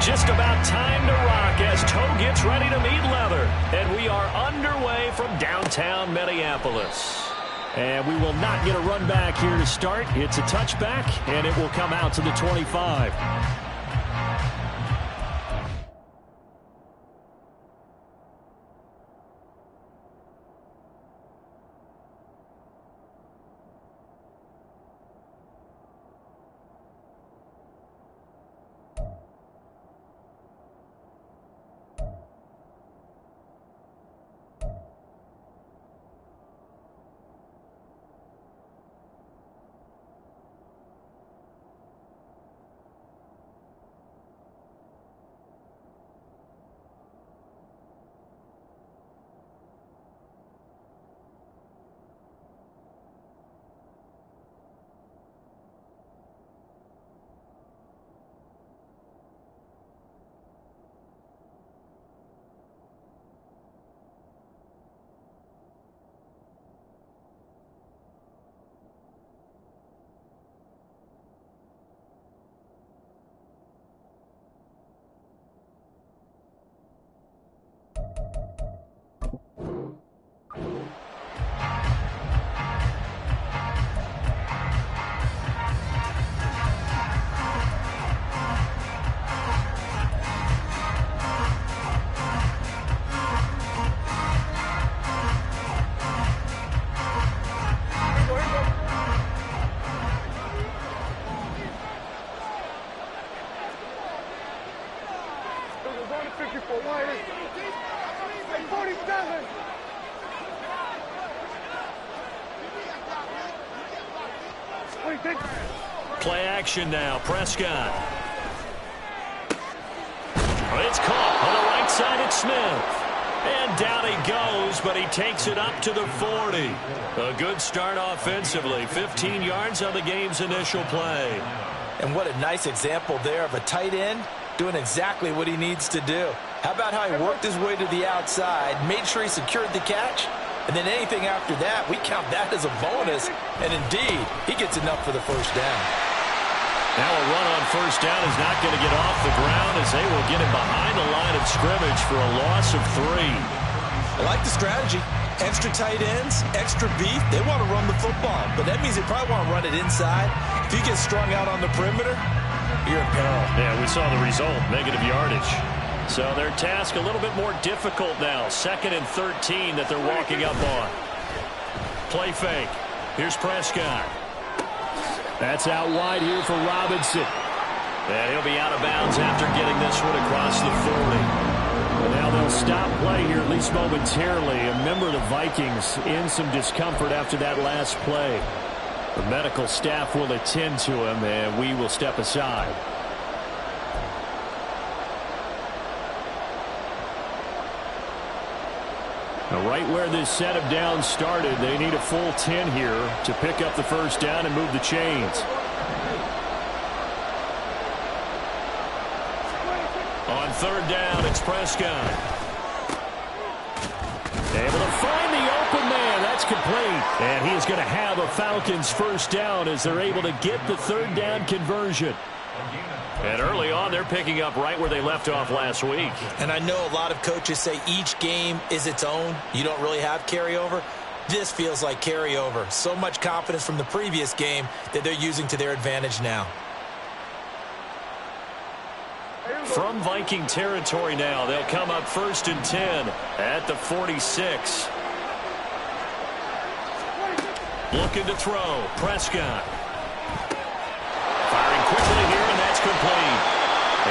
Just about time to rock as toe gets ready to meet leather. And we are underway from downtown Minneapolis. And we will not get a run back here to start. It's a touchback, and it will come out to the 25. Play action now. Prescott. It's caught on the right side. It's Smith. And down he goes, but he takes it up to the 40. A good start offensively. 15 yards on the game's initial play. And what a nice example there of a tight end doing exactly what he needs to do. How about how he worked his way to the outside, made sure he secured the catch, and then anything after that, we count that as a bonus. And indeed, he gets enough for the first down. Now a run on first down is not going to get off the ground as they will get him behind the line of scrimmage for a loss of 3. I like the strategy. Extra tight ends, extra beef. They want to run the football, but that means they probably want to run it inside. If he gets strung out on the perimeter, you're in peril. Yeah, we saw the result, negative yardage. So their task a little bit more difficult now. 2nd and 13 that they're walking up on. Play fake. Here's Prescott. That's out wide here for Robinson. And he'll be out of bounds after getting this one across the 40. And now they'll stop play here, at least momentarily. A member of the Vikings in some discomfort after that last play. The medical staff will attend to him, and we will step aside. Now, right where this set of downs started, they need a full 10 here to pick up the first down and move the chains. On 3rd down, it's Prescott. Able to find the open man. That's complete. And he is going to have a Falcons first down as they're able to get the 3rd down conversion. And early on, they're picking up right where they left off last week. And I know a lot of coaches say each game is its own. You don't really have carryover. This feels like carryover. So much confidence from the previous game that they're using to their advantage now. From Viking territory now, they'll come up 1st and 10 at the 46. Looking to throw. Prescott. Firing quickly here, and that's complete.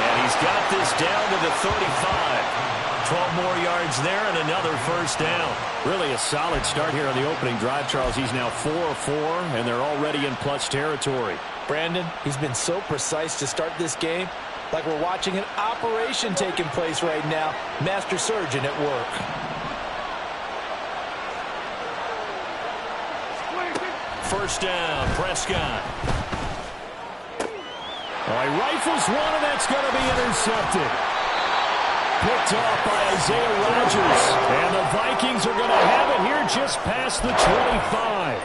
And he's got this down to the 35. 12 more yards there and another first down. Really a solid start here on the opening drive, Charles. He's now 4 of 4, and they're already in plus territory. Brandon, he's been so precise to start this game. Like we're watching an operation taking place right now. Master surgeon at work. First down, Prescott. Oh, he rifles one, and that's going to be intercepted. Picked off by Isaiah Rodgers. And the Vikings are going to have it here just past the 25.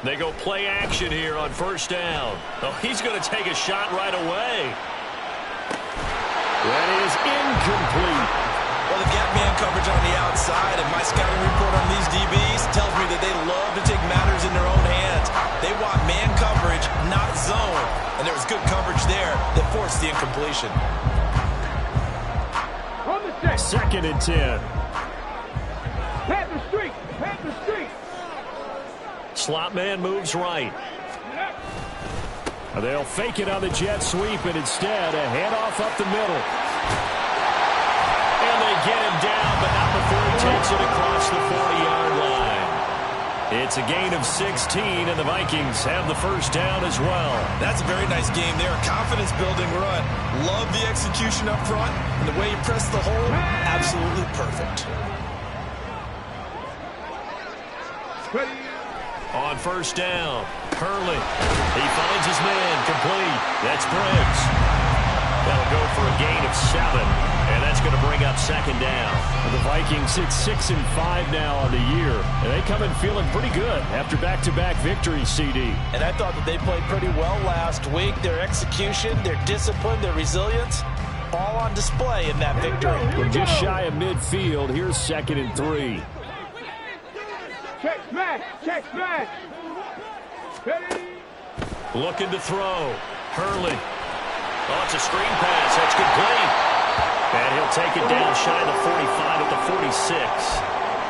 They go play action here on first down. Oh, he's going to take a shot right away. That is incomplete. Well, the gap man coverage on the outside, and my scouting report on these DBs tells me that they love to take matters in their own hands. They want man coverage, not zone. And there was good coverage there that forced the incompletion. 2nd and 10. Panther Street! Panther Street! Slot man moves right. They'll fake it on the jet sweep, and instead a handoff up the middle. And they get him down, but not before he takes it across the 40-yard line. It's a gain of 16, and the Vikings have the first down as well. That's a very nice game there. Confidence-building run. Love the execution up front, and the way you press the hole, absolutely perfect. On first down, Hurley. He finds his man, complete. That's Briggs. That'll go for a gain of 7, and that's going to bring up 2nd down. The Vikings sit 6-5 now on the year, and they come in feeling pretty good after back-to-back victories, CD. And I thought that they played pretty well last week. Their execution, their discipline, their resilience, all on display in that victory. We're just shy of midfield. Here's 2nd and 3. Check smash! Check smash! Ready? Looking to throw. Hurley. Oh, it's a screen pass. That's complete. And he'll take it down shy of the 45 at the 46.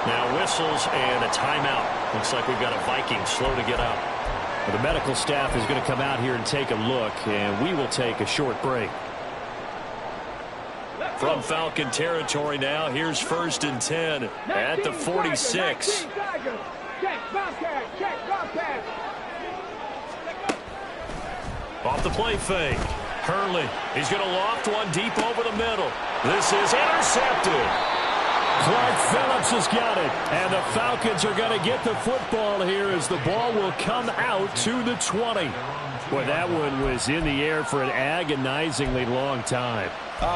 Now whistles and a timeout. Looks like we've got a Viking slow to get up. Well, the medical staff is going to come out here and take a look, and we will take a short break. From Falcon territory now, here's 1st and 10 at the 46. Off the play fake. Hurley. He's going to loft one deep over the middle. This is intercepted. Clark Phillips has got it. And the Falcons are going to get the football here as the ball will come out to the 20. Boy, that one was in the air for an agonizingly long time.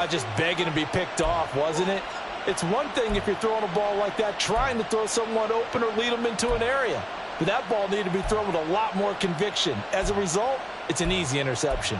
Just begging to be picked off, wasn't it? It's one thing if you're throwing a ball like that, trying to throw someone open or lead them into an area. But that ball needed to be thrown with a lot more conviction. As a result, it's an easy interception.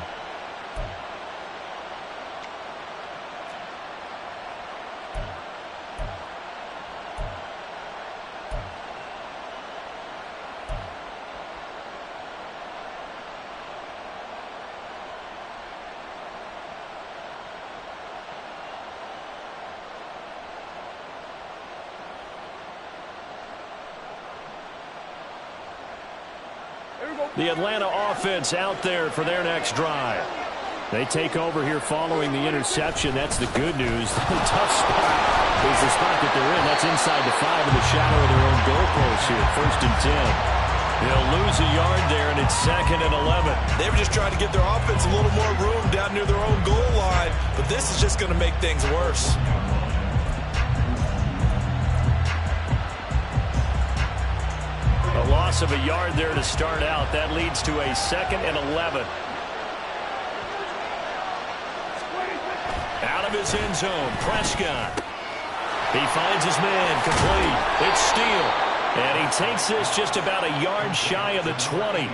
The Atlanta offense out there for their next drive. They take over here following the interception. That's the good news. The tough spot is the spot that they're in. That's inside the 5 in the shadow of their own goalpost here. 1st and 10. They'll lose a yard there, and it's 2nd and 11. They were just trying to give their offense a little more room down near their own goal line, but this is just going to make things worse. A loss of a yard there to start out. That leads to a 2nd and 11. Out of his end zone, Prescott. He finds his man, complete. It's Steele. And he takes this just about a yard shy of the 20.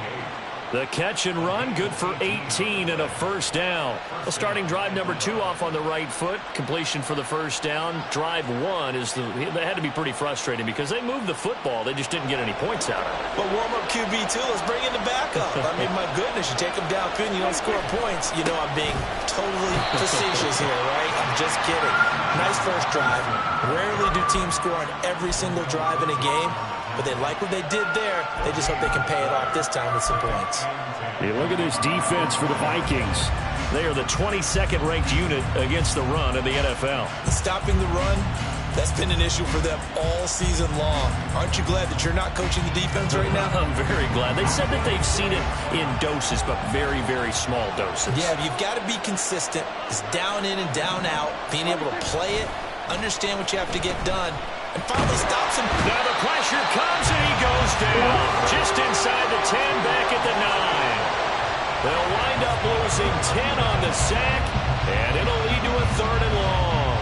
The catch and run, good for 18 and a first down. Well, starting drive number 2 off on the right foot. Completion for the first down. Drive 1 is they had to be pretty frustrating because they moved the football. They just didn't get any points out of it. But warm-up QB2, let's bring in the backup. I mean, my goodness, you take them down good and you don't score points. You know I'm being totally facetious here, right? I'm just kidding. Nice first drive. Rarely do teams score on every single drive in a game. But they like what they did there. They just hope they can pay it off this time with some points. Hey, look at this defense for the Vikings. They are the 22nd ranked unit against the run in the NFL. Stopping the run, that's been an issue for them all season long. Aren't you glad that you're not coaching the defense right now? I'm very glad. They said that they've seen it in doses, but very, very small doses. Yeah, you've got to be consistent. It's down in and down out, being able to play it, understand what you have to get done, and finally stops him. Now the pressure comes, and he goes down. Just inside the 10, back at the 9. They'll wind up losing 10 on the sack, and it'll lead to a 3rd and long.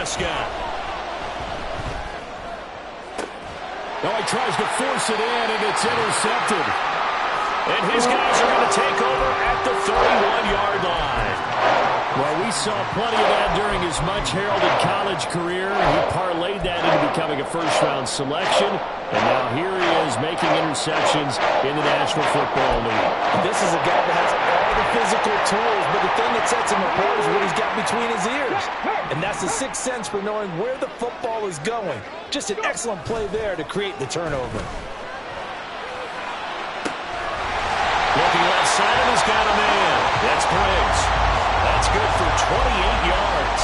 Prescott. Now he tries to force it in, and it's intercepted. And his guys are going to take over at the 31-yard line. Well, we saw plenty of that during his much-heralded college career. He parlayed that into becoming a first-round selection, and now here he is making interceptions in the National Football League. This is a guy that has all the physical tools, but the thing that sets him apart is what he's got between his ears. And that's the sixth sense for knowing where the football is going. Just an excellent play there to create the turnover. Looking left side, and he's got a man. That's Briggs. That's good for 28 yards.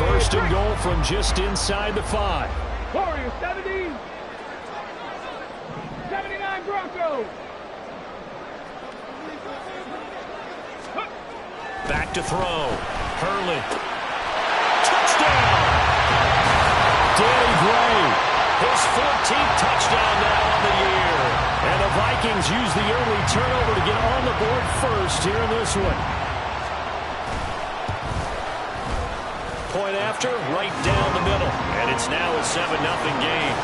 First and goal from just inside the 5. Warriors 70. 79 Broncos. Back to throw. Hurley. Touchdown! Danny Gray. His 14th touchdown now on the year. And the Vikings use the early turnover to get on the board first here in this one. Point after, right down the middle. And it's now a 7-0 game.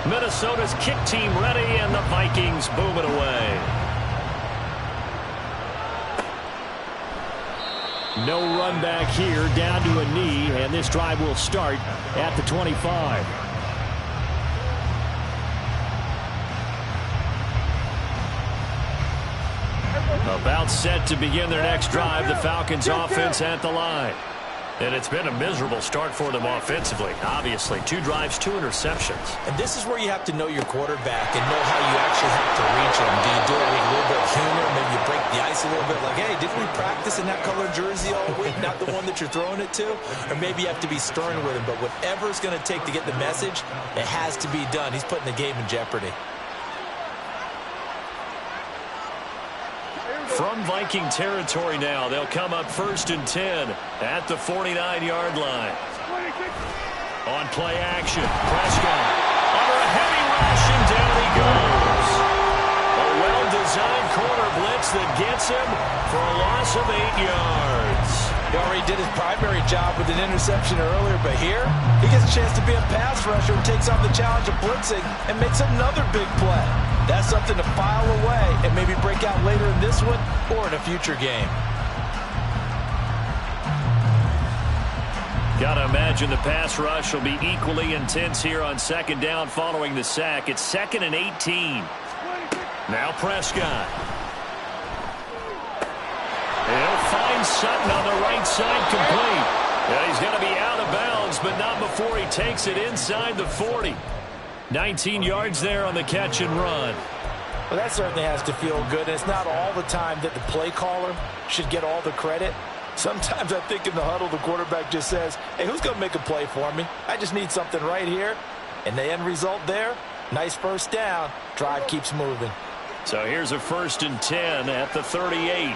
Minnesota's kick team ready, and the Vikings boom it away. No run back here, down to a knee, and this drive will start at the 25. About set to begin their next drive, the Falcons offense at the line. And it's been a miserable start for them offensively. Obviously, 2 drives, 2 interceptions. And this is where you have to know your quarterback and know how you actually have to reach him. Do you do it with a little bit of humor? Maybe you break the ice a little bit like, hey, didn't we practice in that color jersey all week? Not the one that you're throwing it to? Or maybe you have to be stern with him. But whatever it's going to take to get the message, it has to be done. He's putting the game in jeopardy. From Viking territory now, they'll come up 1st and 10 at the 49-yard line. On play action, Prescott under a heavy rush, and down he goes. A well-designed corner blitz that gets him for a loss of 8 yards. He already did his primary job with an interception earlier, but here he gets a chance to be a pass rusher and takes on the challenge of blitzing and makes another big play. That's something to file away and maybe break out later in this one or in a future game. Got to imagine the pass rush will be equally intense here on 2nd down following the sack. It's 2nd and 18. Now Prescott. He'll find Sutton on the right side complete. And he's going to be out of bounds, but not before he takes it inside the 40. 19 yards there on the catch and run. Well, that certainly has to feel good. It's not all the time that the play caller should get all the credit. Sometimes I think in the huddle, the quarterback just says, hey, who's going to make a play for me? I just need something right here. And the end result there, nice first down. Drive keeps moving. So here's a 1st and 10 at the 38.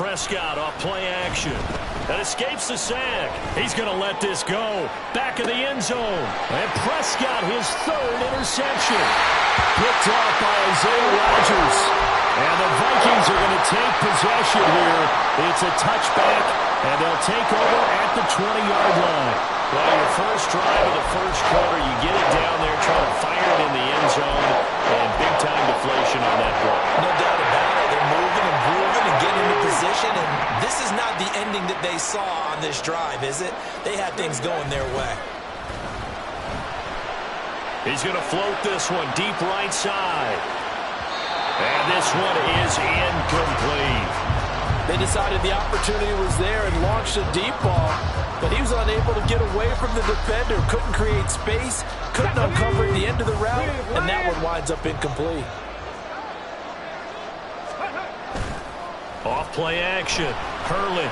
Prescott off play action. That escapes the sack. He's going to let this go. Back of the end zone. And Prescott, his 3rd interception. Picked off by Isaiah Rodgers. And the Vikings are going to take possession here. It's a touchback, and they'll take over at the 20-yard line. Well, your first drive of the first quarter, you get it down there, trying to fire it in the end zone, and big-time deflation on that play. No doubt about it. They're moving and grooving and getting into position, and this is not the ending that they saw on this drive, is it? They had things going their way. He's going to float this one deep right side. And this one is incomplete. They decided the opportunity was there and launched a deep ball, but he was unable to get away from the defender, couldn't create space, couldn't uncover the end of the route, and that one winds up incomplete. Off play action. Hurley.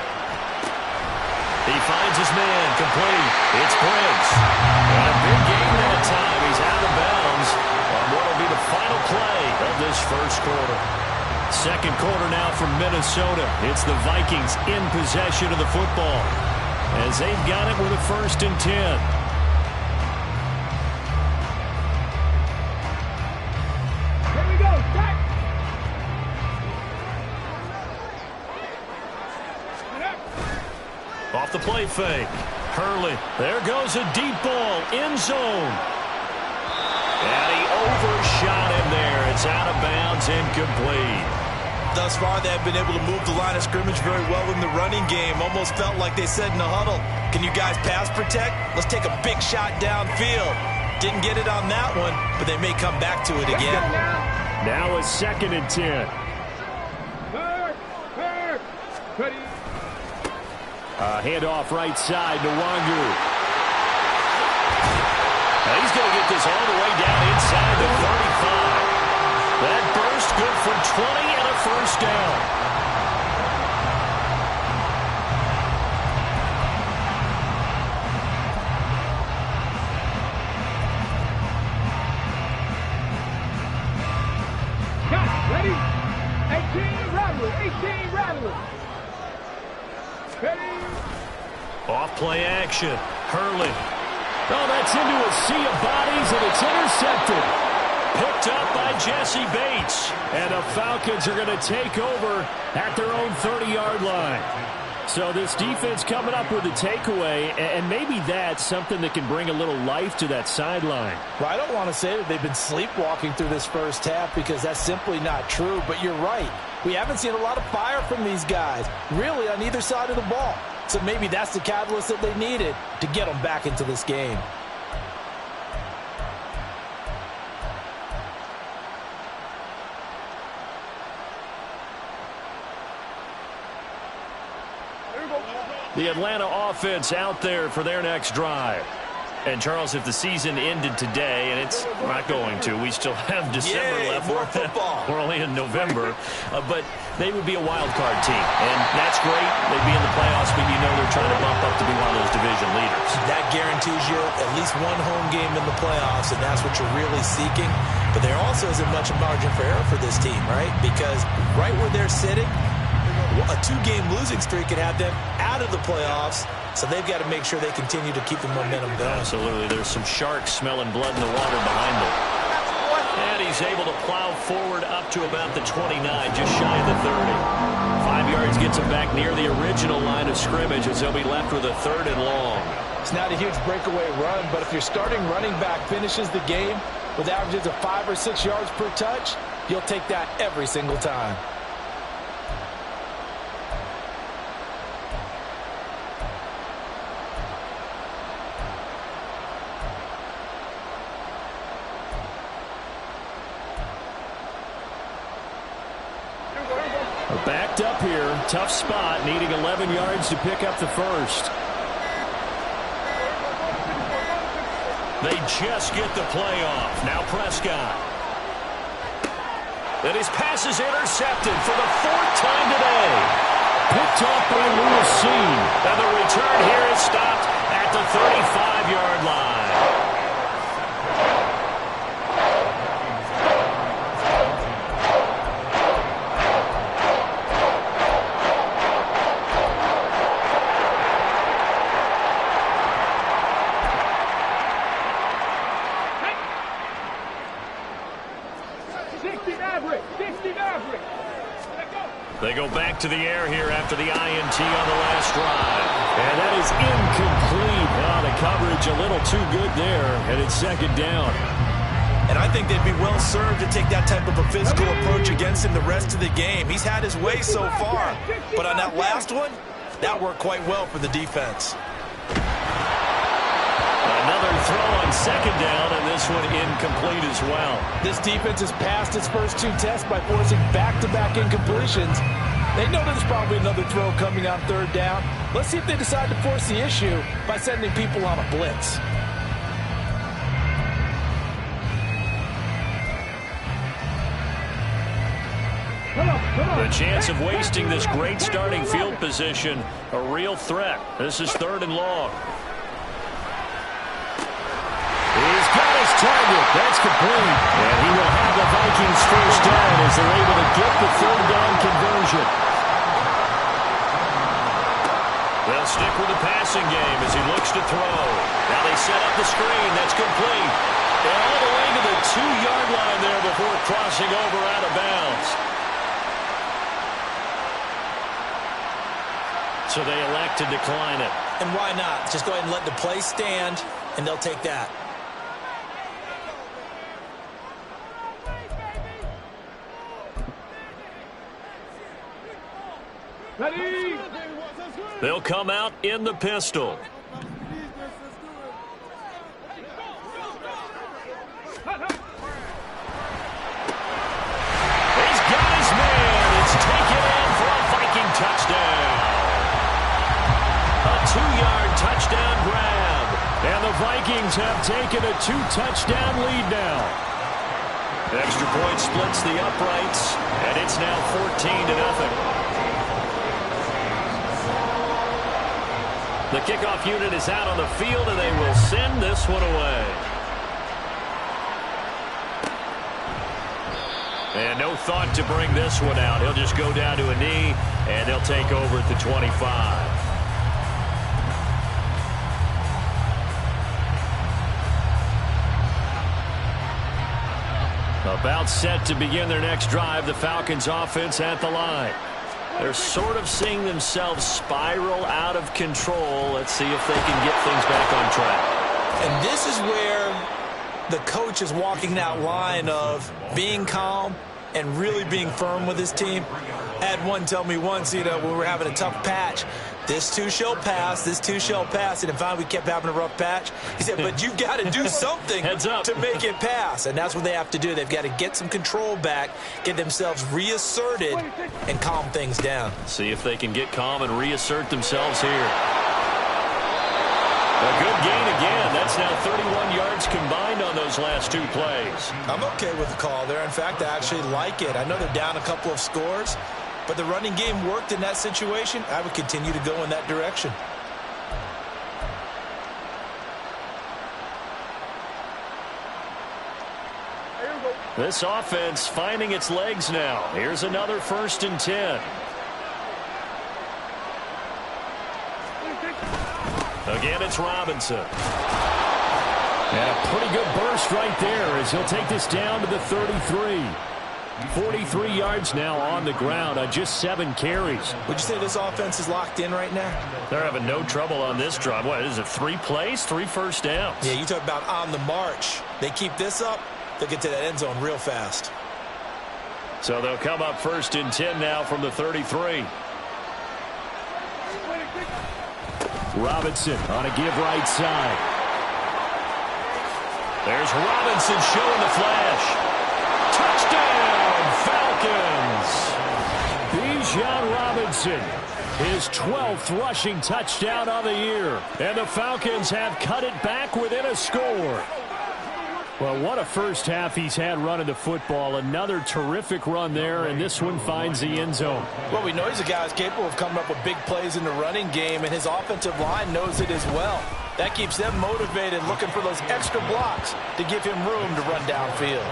He finds his man. Complete. It's Briggs. And a big game that time. He's out of bounds on what will be the the final play of this first quarter. Second quarter now from Minnesota. It's the Vikings in possession of the football as they've got it with a 1st and 10. Here we go. Back. Off the play fake. Hurley. There goes a deep ball. End zone. And he overshot him there. It's out of bounds, incomplete. Thus far, they have been able to move the line of scrimmage very well in the running game. Almost felt like they said in the huddle, can you guys pass protect? Let's take a big shot downfield. Didn't get it on that one, but they may come back to it again. Now a 2nd and 10. Ready. Handoff right side to Wangu. He's going to get this all the way down inside the 35. That burst good for 20 and a 1st down. Got it. Ready? 18 Rattler. 18 Rattler. Ready. Off play action. Hurley. Oh, that's into a sea of bodies, and it's intercepted. Picked up by Jesse Bates. And the Falcons are going to take over at their own 30-yard line. So this defense coming up with a takeaway, and maybe that's something that can bring a little life to that sideline. Well, I don't want to say that they've been sleepwalking through this first half because that's simply not true, but you're right. We haven't seen a lot of fire from these guys, really on either side of the ball. So maybe that's the catalyst that they needed to get them back into this game. The Atlanta offense out there for their next drive. And, Charles, if the season ended today, and it's not going to, we still have December left. More football. We're only in November. But they would be a wild card team. And that's great. They'd be in the playoffs, but you know they're trying to bump up to be one of those division leaders. That guarantees you at least one home game in the playoffs, and that's what you're really seeking. But there also isn't much margin for error for this team, right? Because right where they're sitting, a 2-game losing streak could have them out of the playoffs, so they've got to make sure they continue to keep the momentum going. Absolutely. There's some sharks smelling blood in the water behind them. And he's able to plow forward up to about the 29, just shy of the 30. 5 yards gets him back near the original line of scrimmage as they'll be left with a 3rd and long. It's not a huge breakaway run, but if your starting running back finishes the game with averages of 5 or 6 yards per touch, you'll take that every single time. Backed up here, tough spot, needing 11 yards to pick up the 1st. They just get the play off. Now Prescott. And his pass is intercepted for the 4th time today. Picked off by Lewis Cine. And the return here is stopped at the 35-yard line. They go back to the air here after the INT on the last drive. And that is incomplete. Oh, the coverage a little too good there, and it's 2nd down. And I think they'd be well served to take that type of a physical approach against him the rest of the game. He's had his way so far, but on that last one, that worked quite well for the defense. Another throw on 2nd down, and this one incomplete as well. This defense has passed its first 2 tests by forcing back-to-back incompletions. They know there's probably another throw coming on 3rd down. Let's see if they decide to force the issue by sending people on a blitz. The chance of wasting this great starting field position, a real threat. This is 3rd and long. He's got a his target. That's complete. And he will have the Vikings first down as they're able to get the third down conversion. They'll stick with the passing game as he looks to throw. Now they set up the screen. That's complete. And all the way to the 2-yard line there before crossing over out of bounds. So they elect to decline it. And why not? Just go ahead and let the play stand, and they'll take that. Ready. They'll come out in the pistol. He's got his man. It's taken in for a Viking touchdown. A 2-yard touchdown grab. And the Vikings have taken a 2-touchdown lead now. Extra point splits the uprights, and it's now 14-0. The kickoff unit is out on the field, and they will send this one away. And no thought to bring this one out. He'll just go down to a knee, and they'll take over at the 25. About set to begin their next drive, the Falcons offense at the line. They're sort of seeing themselves spiral out of control. Let's see if they can get things back on track. And this is where the coach is walking that line of being calm and really being firm with his team. I had one tell me once, when we were having a tough patch, this too shall pass, this too shall pass. And finally we kept having a rough patch. He said, but you've got to do something to make it pass. And that's what they have to do. They've got to get some control back, get themselves reasserted, and calm things down. See if they can get calm and reassert themselves here. A good gain again. That's now 31 yards combined on those last 2 plays. I'm okay with the call there. In fact, I actually like it. I know they're down a couple of scores, but the running game worked in that situation. I would continue to go in that direction. This offense finding its legs now. Here's another 1st and 10. Again, it's Robinson. And a pretty good burst right there as he'll take this down to the 33. 43 yards now on the ground on just 7 carries. Would you say this offense is locked in right now? They're having no trouble on this drive. What is it, 3 plays, 3 first downs? Yeah, you talk about on the march. They keep this up, they'll get to that end zone real fast. So they'll come up 1st and 10 now from the 33. Robinson on a give right side. There's Robinson showing the flash. Touchdown, Falcons! Bijan Robinson, his 12th rushing touchdown of the year. And the Falcons have cut it back within a score. Well, what a first half he's had running the football. Another terrific run there, and this one finds the end zone. Well, we know he's a guy who's capable of coming up with big plays in the running game, and his offensive line knows it as well. That keeps them motivated, looking for those extra blocks to give him room to run downfield.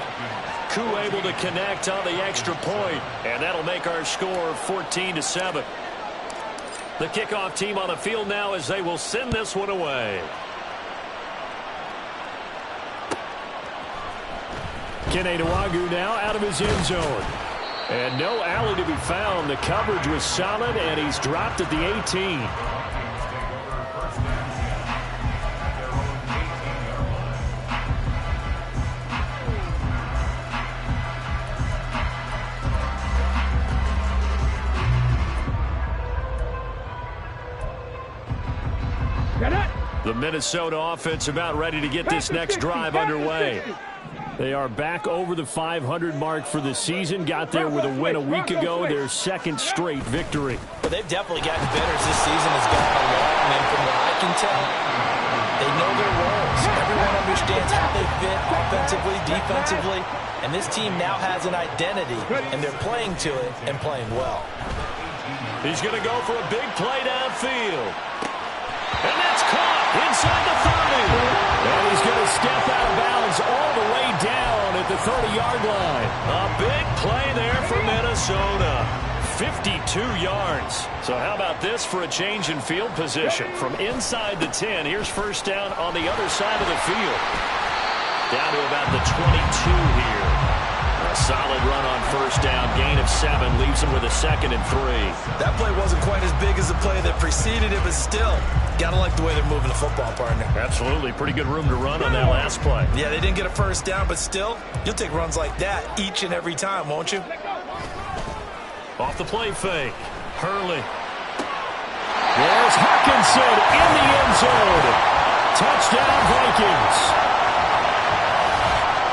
Koo able to connect on the extra point, and that'll make our score 14-7. The kickoff team on the field now as they will send this one away. Kene Nwangwu now out of his end zone. And no alley to be found. The coverage was solid, and he's dropped at the 18. The Minnesota offense about ready to get this next drive underway. They are back over the 500 mark for the season. Got there with a win a week ago, their 2nd straight victory. But they've definitely gotten better as this season has gone along. And from what I can tell, they know their roles. Everyone understands how they fit offensively, defensively. And this team now has an identity, and they're playing to it and playing well. He's going to go for a big play downfield. And that's caught inside the 30. And he's going to step out of bounds is all the way down at the 30-yard line. A big play there for Minnesota. 52 yards. So how about this for a change in field position? From inside the 10, here's first down on the other side of the field. Down to about the 22 here. A solid run on first down. Gain of 7 leaves him with a 2nd and 3. That play wasn't quite as big as the play that preceded it, but still, gotta like the way they're moving the football, partner. Absolutely. Pretty good room to run on that last play. Yeah, they didn't get a first down, but still, you'll take runs like that each and every time, won't you? Off the play fake. Hurley. There's Hockenson in the end zone. Touchdown, Vikings.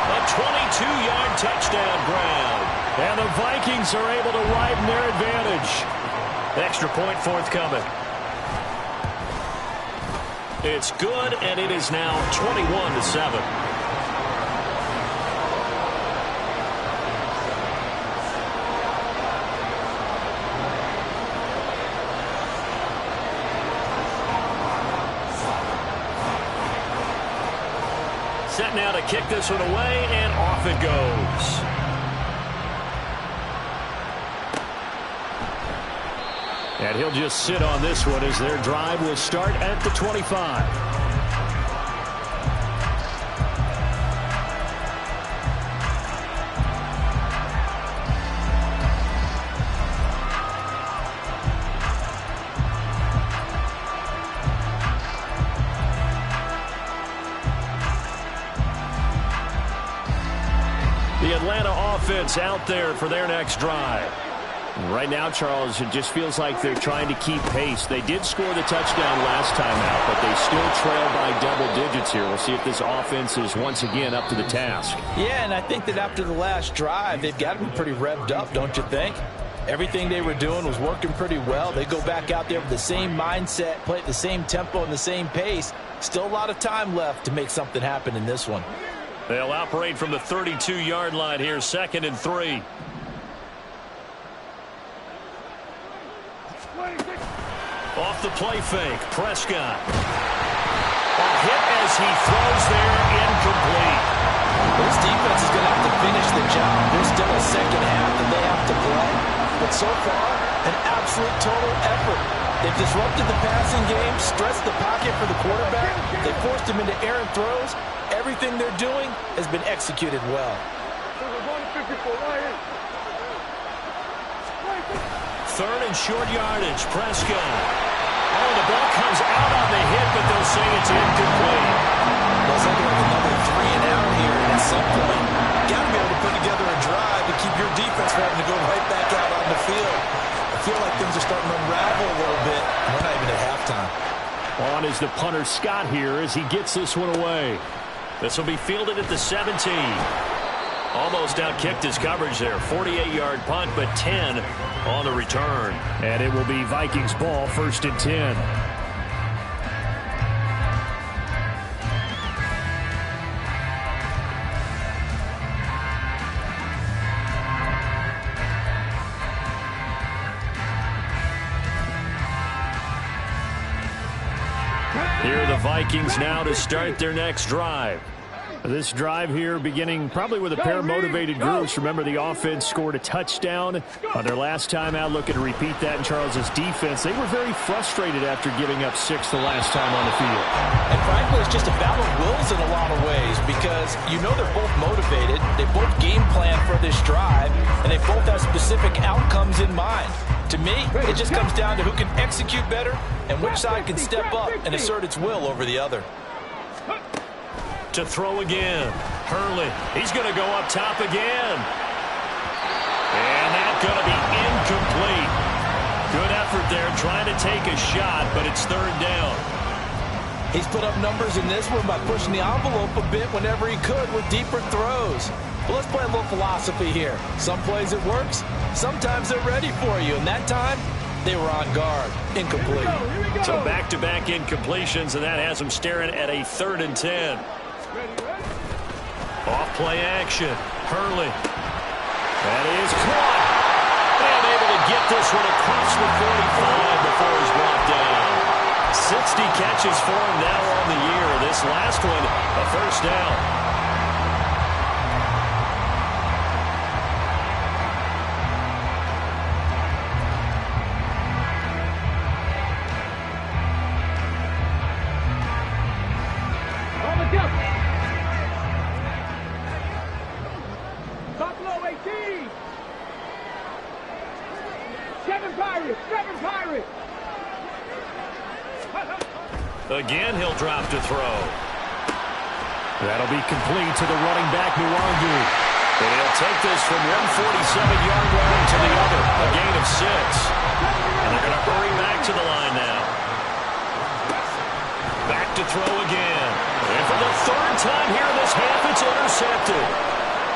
A 22-yard touchdown ground. And the Vikings are able to widen their advantage. Extra point forthcoming. It's good, and it is now 21-7. Set now to kick this one away, and off it goes. And he'll just sit on this one as their drive will start at the 25. The Atlanta offense out there for their next drive. Right now, Charles, it just feels like they're trying to keep pace. They did score the touchdown last time out, but they still trail by double digits here. We'll see if this offense is once again up to the task. Yeah, and I think that after the last drive, they've got to be pretty revved up, don't you think? Everything they were doing was working pretty well. They go back out there with the same mindset, play at the same tempo and the same pace. Still a lot of time left to make something happen in this one. They'll operate from the 32-yard line here, 2nd and 3. Off the play fake, Prescott. A hit as he throws there, incomplete. This defense is going to have to finish the job. There's still a second half that they have to play. But so far, an absolute total effort. They've disrupted the passing game, stressed the pocket for the quarterback. They forced him into errant throws. Everything they're doing has been executed well. 3rd and short yardage, Prescott. Oh, the ball comes out on the hit, but they'll say it's incomplete. Looks like another 3 and out here, and at some point, got to be able to put together a drive to keep your defense from having to go right back out on the field. I feel like things are starting to unravel a little bit. We're not even at halftime. On is the punter Scott here as he gets this one away. This will be fielded at the 17. Almost outkicked his coverage there. 48-yard punt, but 10 on the return. And it will be Vikings ball, 1st and 10. Here are the Vikings now to start their next drive. This drive here beginning probably with a pair of motivated groups. Remember, the offense scored a touchdown on their last time out. Looking to repeat that in Charles's defense. They were very frustrated after giving up 6 the last time on the field. And frankly, it's just a battle of wills in a lot of ways because you know they're both motivated. They both game plan for this drive, and they both have specific outcomes in mind. To me, it just comes down to who can execute better and which side can step up and assert its will over the other. To throw again. Hurley. He's going to go up top again. And that's going to be incomplete. Good effort there trying to take a shot, but it's 3rd down. He's put up numbers in this one by pushing the envelope a bit whenever he could with deeper throws. But let's play a little philosophy here. Some plays it works. Sometimes they're ready for you. And that time, they were on guard. Incomplete. So back-to-back incompletions, and that has them staring at a 3rd and 10. Off play action. Hurley. That is caught. And able to get this one across the 45 before he's brought down. 60 catches for him now on the year. This last one, a 1st down. Seven Pirates. Again, he'll drop to throw. That'll be complete to the running back, Nwangu. And he'll take this from 147-yard line to the other, a gain of 6. And they're going to hurry back to the line now. Back to throw again. And for the third time here in this half, it's intercepted.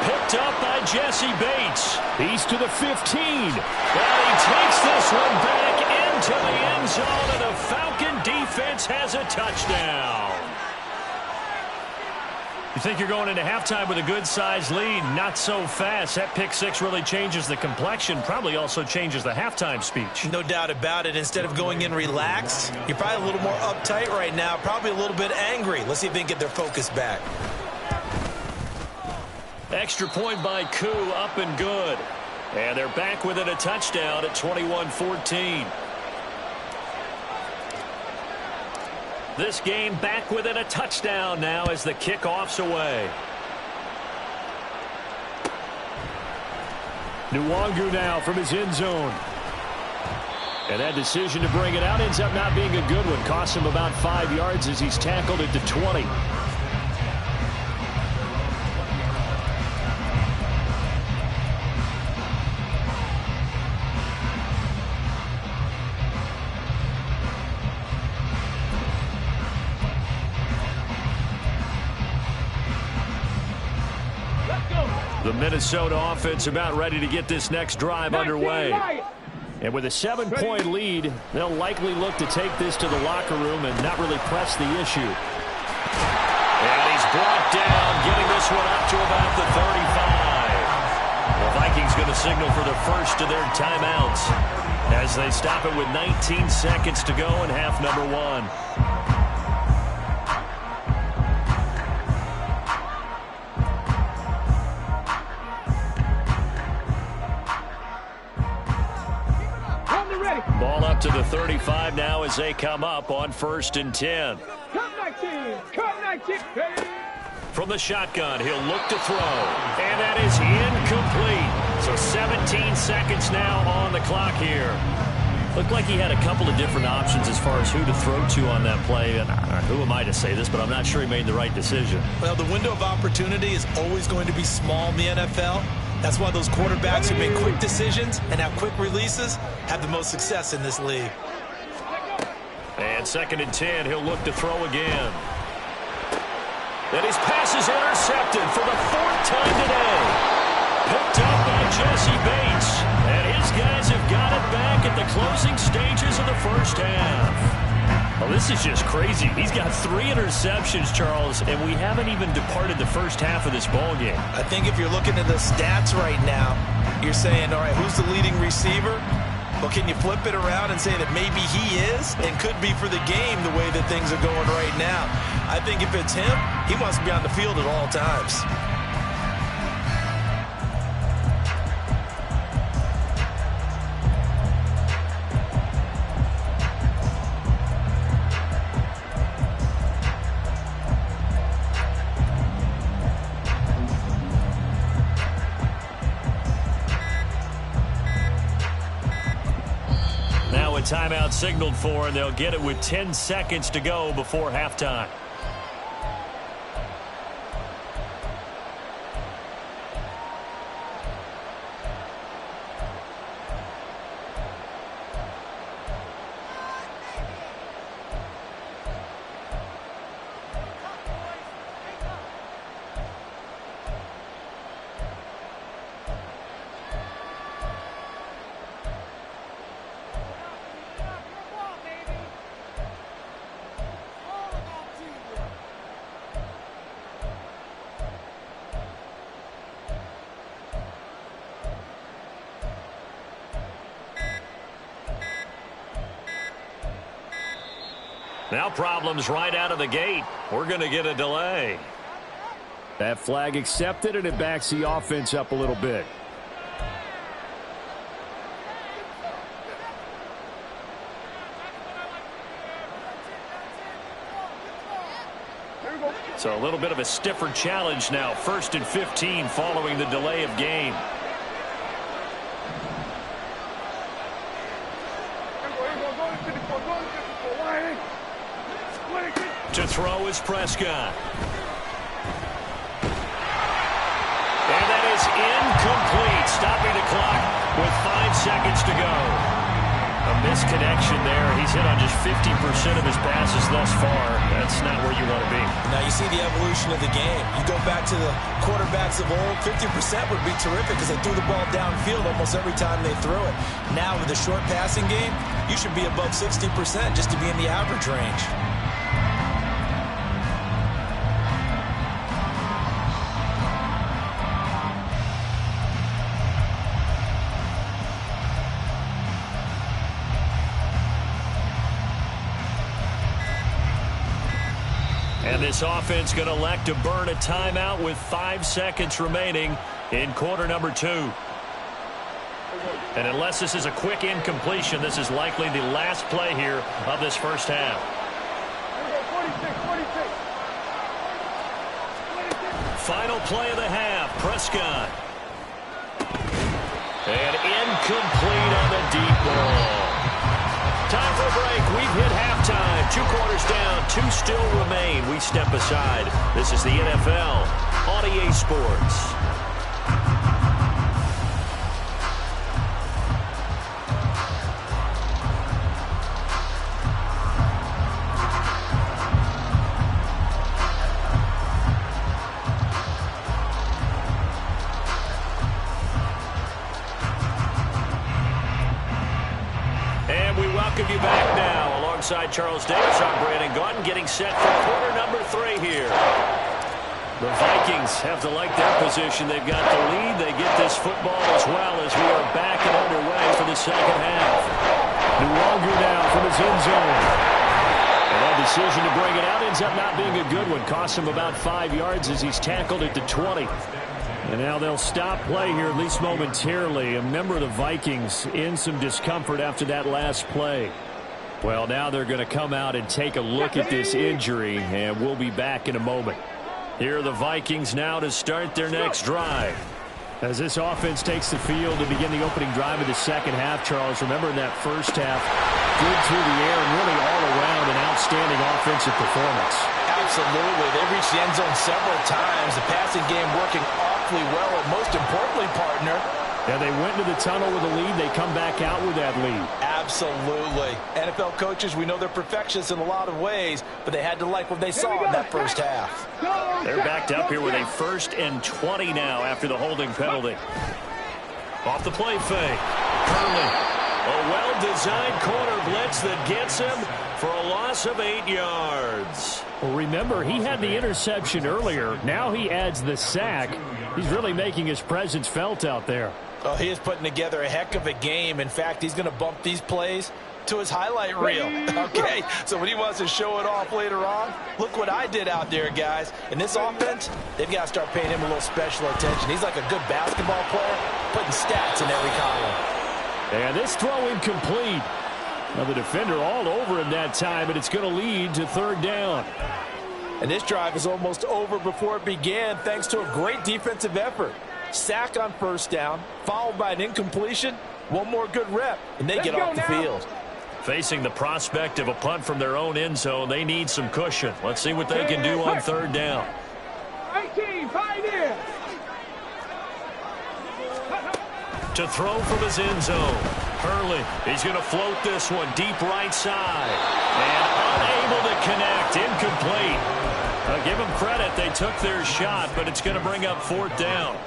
Picked up by Jesse Bates. He's to the 15. And he takes this one back into the end zone, and the Falcon defense has a touchdown. You think you're going into halftime with a good-sized lead? Not so fast. That pick six really changes the complexion, probably also changes the halftime speech. No doubt about it. Instead of going in relaxed, you're probably a little more uptight right now, probably a little bit angry. Let's see if they can get their focus back. Extra point by Koo, up and good. And they're back within a touchdown at 21-14. This game back within a touchdown now as the kickoff's away. Nwangu now from his end zone. And that decision to bring it out ends up not being a good one. Costs him about 5 yards as he's tackled at the 20. The Minnesota offense about ready to get this next drive underway. And with a 7-point lead, they'll likely look to take this to the locker room and not really press the issue. And he's brought down, getting this one up to about the 35. The Vikings going to signal for the first of their timeouts as they stop it with 19 seconds to go in half number 1. Ball up to the 35 now as they come up on 1st and 10. Cut 19. From the shotgun, he'll look to throw. And that is incomplete. So 17 seconds now on the clock here. Looked like he had a couple of different options as far as who to throw to on that play. And who am I to say this, but I'm not sure he made the right decision. Well, the window of opportunity is always going to be small in the NFL. That's why those quarterbacks who make quick decisions and have quick releases have the most success in this league. And 2nd and 10, he'll look to throw again. And his pass is intercepted for the 4th time today. Picked up by Jesse Bates. And his guys have got it back at the closing stages of the first half. Well, this is just crazy. He's got 3 interceptions, Charles, and we haven't even departed the first half of this ball game. I think if you're looking at the stats right now, you're saying, all right, who's the leading receiver? Well, can you flip it around and say that maybe he is and could be for the game the way that things are going right now? I think if it's him, he wants to be on the field at all times. Timeout signaled for, and they'll get it with 10 seconds to go before halftime. Now problems right out of the gate. We're going to get a delay. That flag accepted, and it backs the offense up a little bit. So a little bit of a stiffer challenge now. 1st and 15 following the delay of game. To throw is Prescott. And that is incomplete, stopping the clock with 5 seconds to go. A misconnection there. He's hit on just 50% of his passes thus far. That's not where you want to be. Now you see the evolution of the game. You go back to the quarterbacks of old, 50% would be terrific because they threw the ball downfield almost every time they threw it. Now with the short passing game, you should be above 60% just to be in the average range. And this offense going to elect to burn a timeout with 5 seconds remaining in quarter number 2. And unless this is a quick incompletion, this is likely the last play here of this first half. 46. Final play of the half, Prescott. And incomplete on the deep ball. Time for a break. We've hit halftime. 2 quarters down. 2 still remain. We step aside. This is the NFL on EA Sports. Welcome you back now. Alongside Charles Davis, I'm Brandon Gaudin, getting set for quarter number 3 here. The Vikings have to like their position. They've got the lead. They get this football as well as we are back and underway for the second half. Luongo now from his end zone. And that decision to bring it out ends up not being a good one. Costs him about 5 yards as he's tackled at the 20. And now they'll stop play here, at least momentarily. A member of the Vikings in some discomfort after that last play. Well, now they're going to come out and take a look at this injury, and we'll be back in a moment. Here are the Vikings now to start their next drive. As this offense takes the field to begin the opening drive of the second half, Charles, remember in that first half, good through the air and really all around an outstanding offensive performance. Absolutely. They reached the end zone several times. The passing game working awfully well, and most importantly, partner, yeah, they went into the tunnel with a lead. They come back out with that lead. Absolutely. NFL coaches, we know they're perfectionists in a lot of ways, but they had to like what they saw in that first half. They're backed up here with a 1st and 20 now after the holding penalty. Off the play fake. Hurley. A well-designed corner blitz that gets him for a loss of 8 yards. Well, remember, he had the interception earlier. Now he adds the sack. He's really making his presence felt out there. Oh, he is putting together a heck of a game. In fact, he's going to bump these plays to his highlight reel. Okay, so when he wants to show it off later on, look what I did out there, guys. In this offense, they've got to start paying him a little special attention. He's like a good basketball player, putting stats in every column. And this throw incomplete. Now the defender all over him that time, and it's going to lead to 3rd down. And this drive is almost over before it began thanks to a great defensive effort. Sack on 1st down, followed by an incompletion. One more good rep, and they get off the field. Facing the prospect of a punt from their own end zone, they need some cushion. Let's see what they can do on 3rd down. 18, pioneer. To throw from his end zone. Hurley, he's going to float this one deep right side. And unable to connect, incomplete. Give them credit, they took their shot, but it's going to bring up 4th down.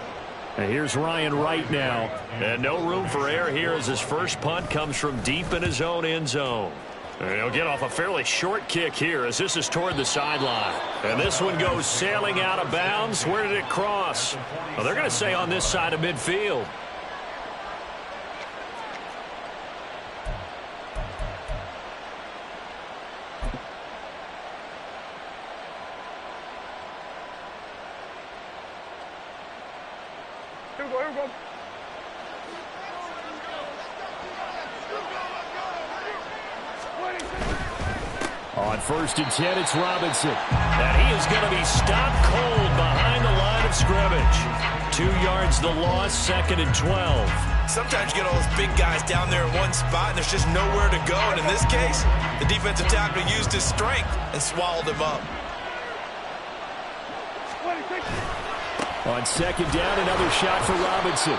And here's Ryan Wright now. And no room for error here as his first punt comes from deep in his own end zone. And he'll get off a fairly short kick here as this is toward the sideline. And this one goes sailing out of bounds. Where did it cross? Well, they're going to say on this side of midfield. Here we go. On 1st and 10, it's Robinson. And he is going to be stopped cold behind the line of scrimmage. 2 yards the loss, 2nd and 12. Sometimes you get all those big guys down there in one spot, and there's just nowhere to go. And in this case, the defensive tackle used his strength and swallowed him up. On second down, another shot for Robinson.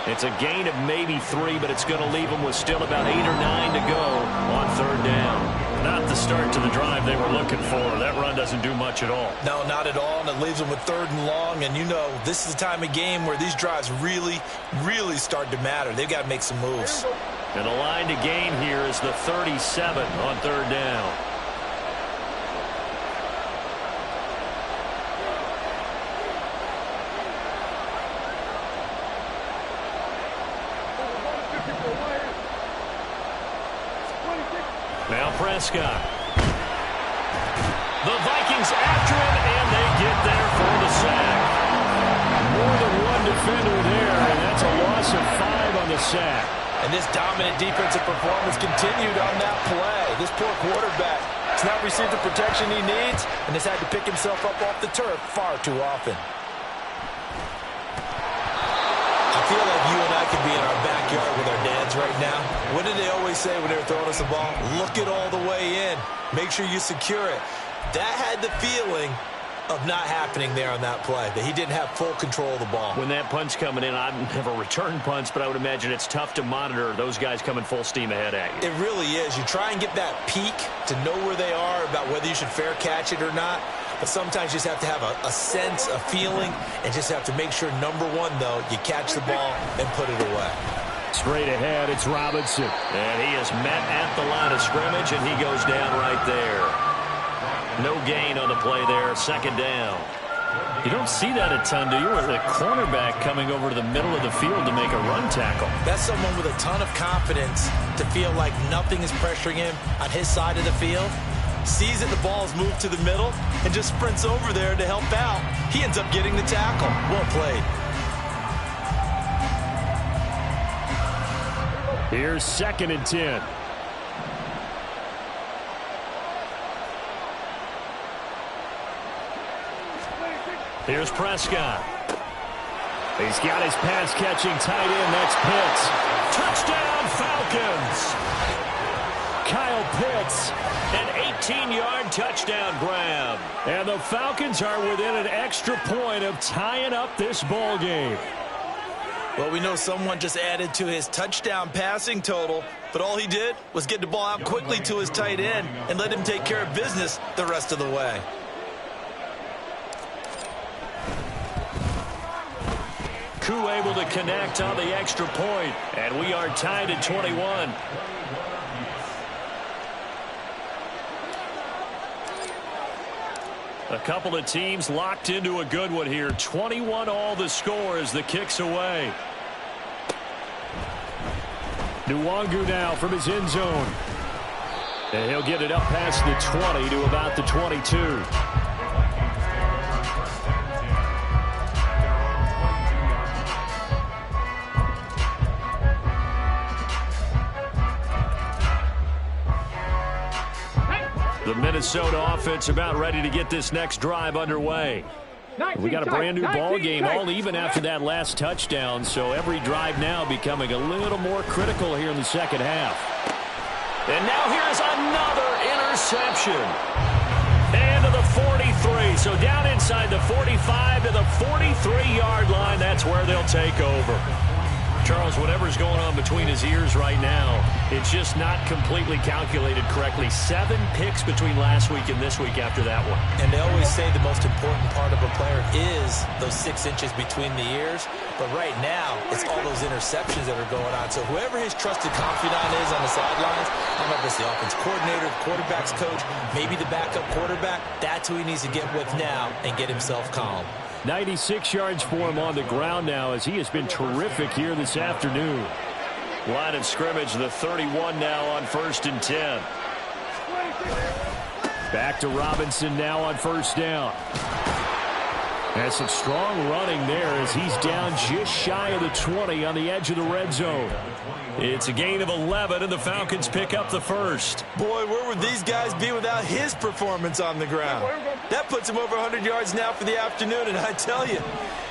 It's a gain of maybe 3, but it's going to leave them with still about 8 or 9 to go on third down. Not the start to the drive they were looking for. That run doesn't do much at all. No, not at all, and it leaves them with third and long. And you know, this is the time of game where these drives really, really start to matter. They've got to make some moves. And the line to gain here is the 37 on third down. Now Prescott. The Vikings after him, and they get there for the sack. More than one defender there, and that's a loss of 5 on the sack. And this dominant defensive performance continued on that play. This poor quarterback has not received the protection he needs and has had to pick himself up off the turf far too often. I feel like you and I could be in our backyard with our dads right now. What did they always say when they were throwing us the ball? Look it all the way in. Make sure you secure it. That had the feeling of not happening there on that play, that he didn't have full control of the ball. When that punch coming in, I've never returned punts, but I would imagine it's tough to monitor those guys coming full steam ahead at you. It really is. You try and get that peek to know where they are, about whether you should fair catch it or not. But sometimes you just have to have a sense, a feeling, and just have to make sure, number one, though, you catch the ball and put it away. Straight ahead, it's Robinson. And he is met at the line of scrimmage, and he goes down right there. No gain on the play there, second down. You don't see that a ton, do you? With a cornerback coming over to the middle of the field to make a run tackle. That's someone with a ton of confidence to feel like nothing is pressuring him on his side of the field. Sees that the ball has moved to the middle and just sprints over there to help out. He ends up getting the tackle. Well played. Here's second and 10. Here's Prescott. He's got his pass-catching tight end. That's Pitts. Touchdown, Falcons. Kyle Pitts. An 18-yard touchdown grab. And the Falcons are within an extra point of tying up this ball game. Well, we know someone just added to his touchdown passing total, but all he did was get the ball out quickly to his tight end and let him take care of business the rest of the way. Koo able to connect on the extra point, and we are tied at 21. A couple of teams locked into a good one here. 21 all the score as the kick's away. Nwangu now from his end zone. And he'll get it up past the 20 to about the 22. The Minnesota offense about ready to get this next drive underway. We got a brand new ball game, all even after that last touchdown, so every drive now becoming a little more critical here in the second half. And now here's another interception. And to the 43, so down inside the 45 to the 43-yard line, that's where they'll take over. Charles, whatever's going on between his ears right now, it's just not completely calculated correctly. 7 picks between last week and this week after that one. And they always say the most important part of a player is those 6 inches between the ears. But right now, it's all those interceptions that are going on. So whoever his trusted confidant is on the sidelines, I don't know if it's the offense coordinator, the quarterback's coach, maybe the backup quarterback, that's who he needs to get with now and get himself calm. 96 yards for him on the ground now as he has been terrific here this afternoon. Line of scrimmage, the 31 now on 1st and 10. Back to Robinson now on first down. And some strong running there as he's down just shy of the 20 on the edge of the red zone. It's a gain of 11, and the Falcons pick up the first. Boy, where would these guys be without his performance on the ground? That puts him over 100 yards now for the afternoon, and I tell you,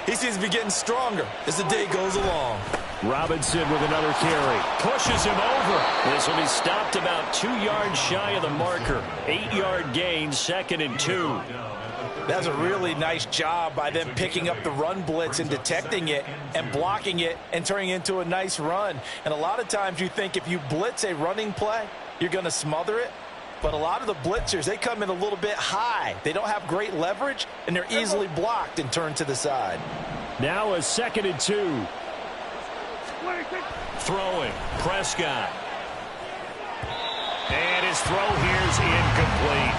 he seems to be getting stronger as the day goes along. Robinson with another carry. Pushes him over. This will be stopped about 2 yards shy of the marker. 8-yard gain, 2nd and 2. That's a really nice job by them picking up the run blitz and detecting it and blocking it and turning it into a nice run. And a lot of times you think if you blitz a running play, you're going to smother it. But a lot of the blitzers, they come in a little bit high. They don't have great leverage, and they're easily blocked and turned to the side. Now a 2nd and 2. Throwing, Prescott. And his throw here's incomplete.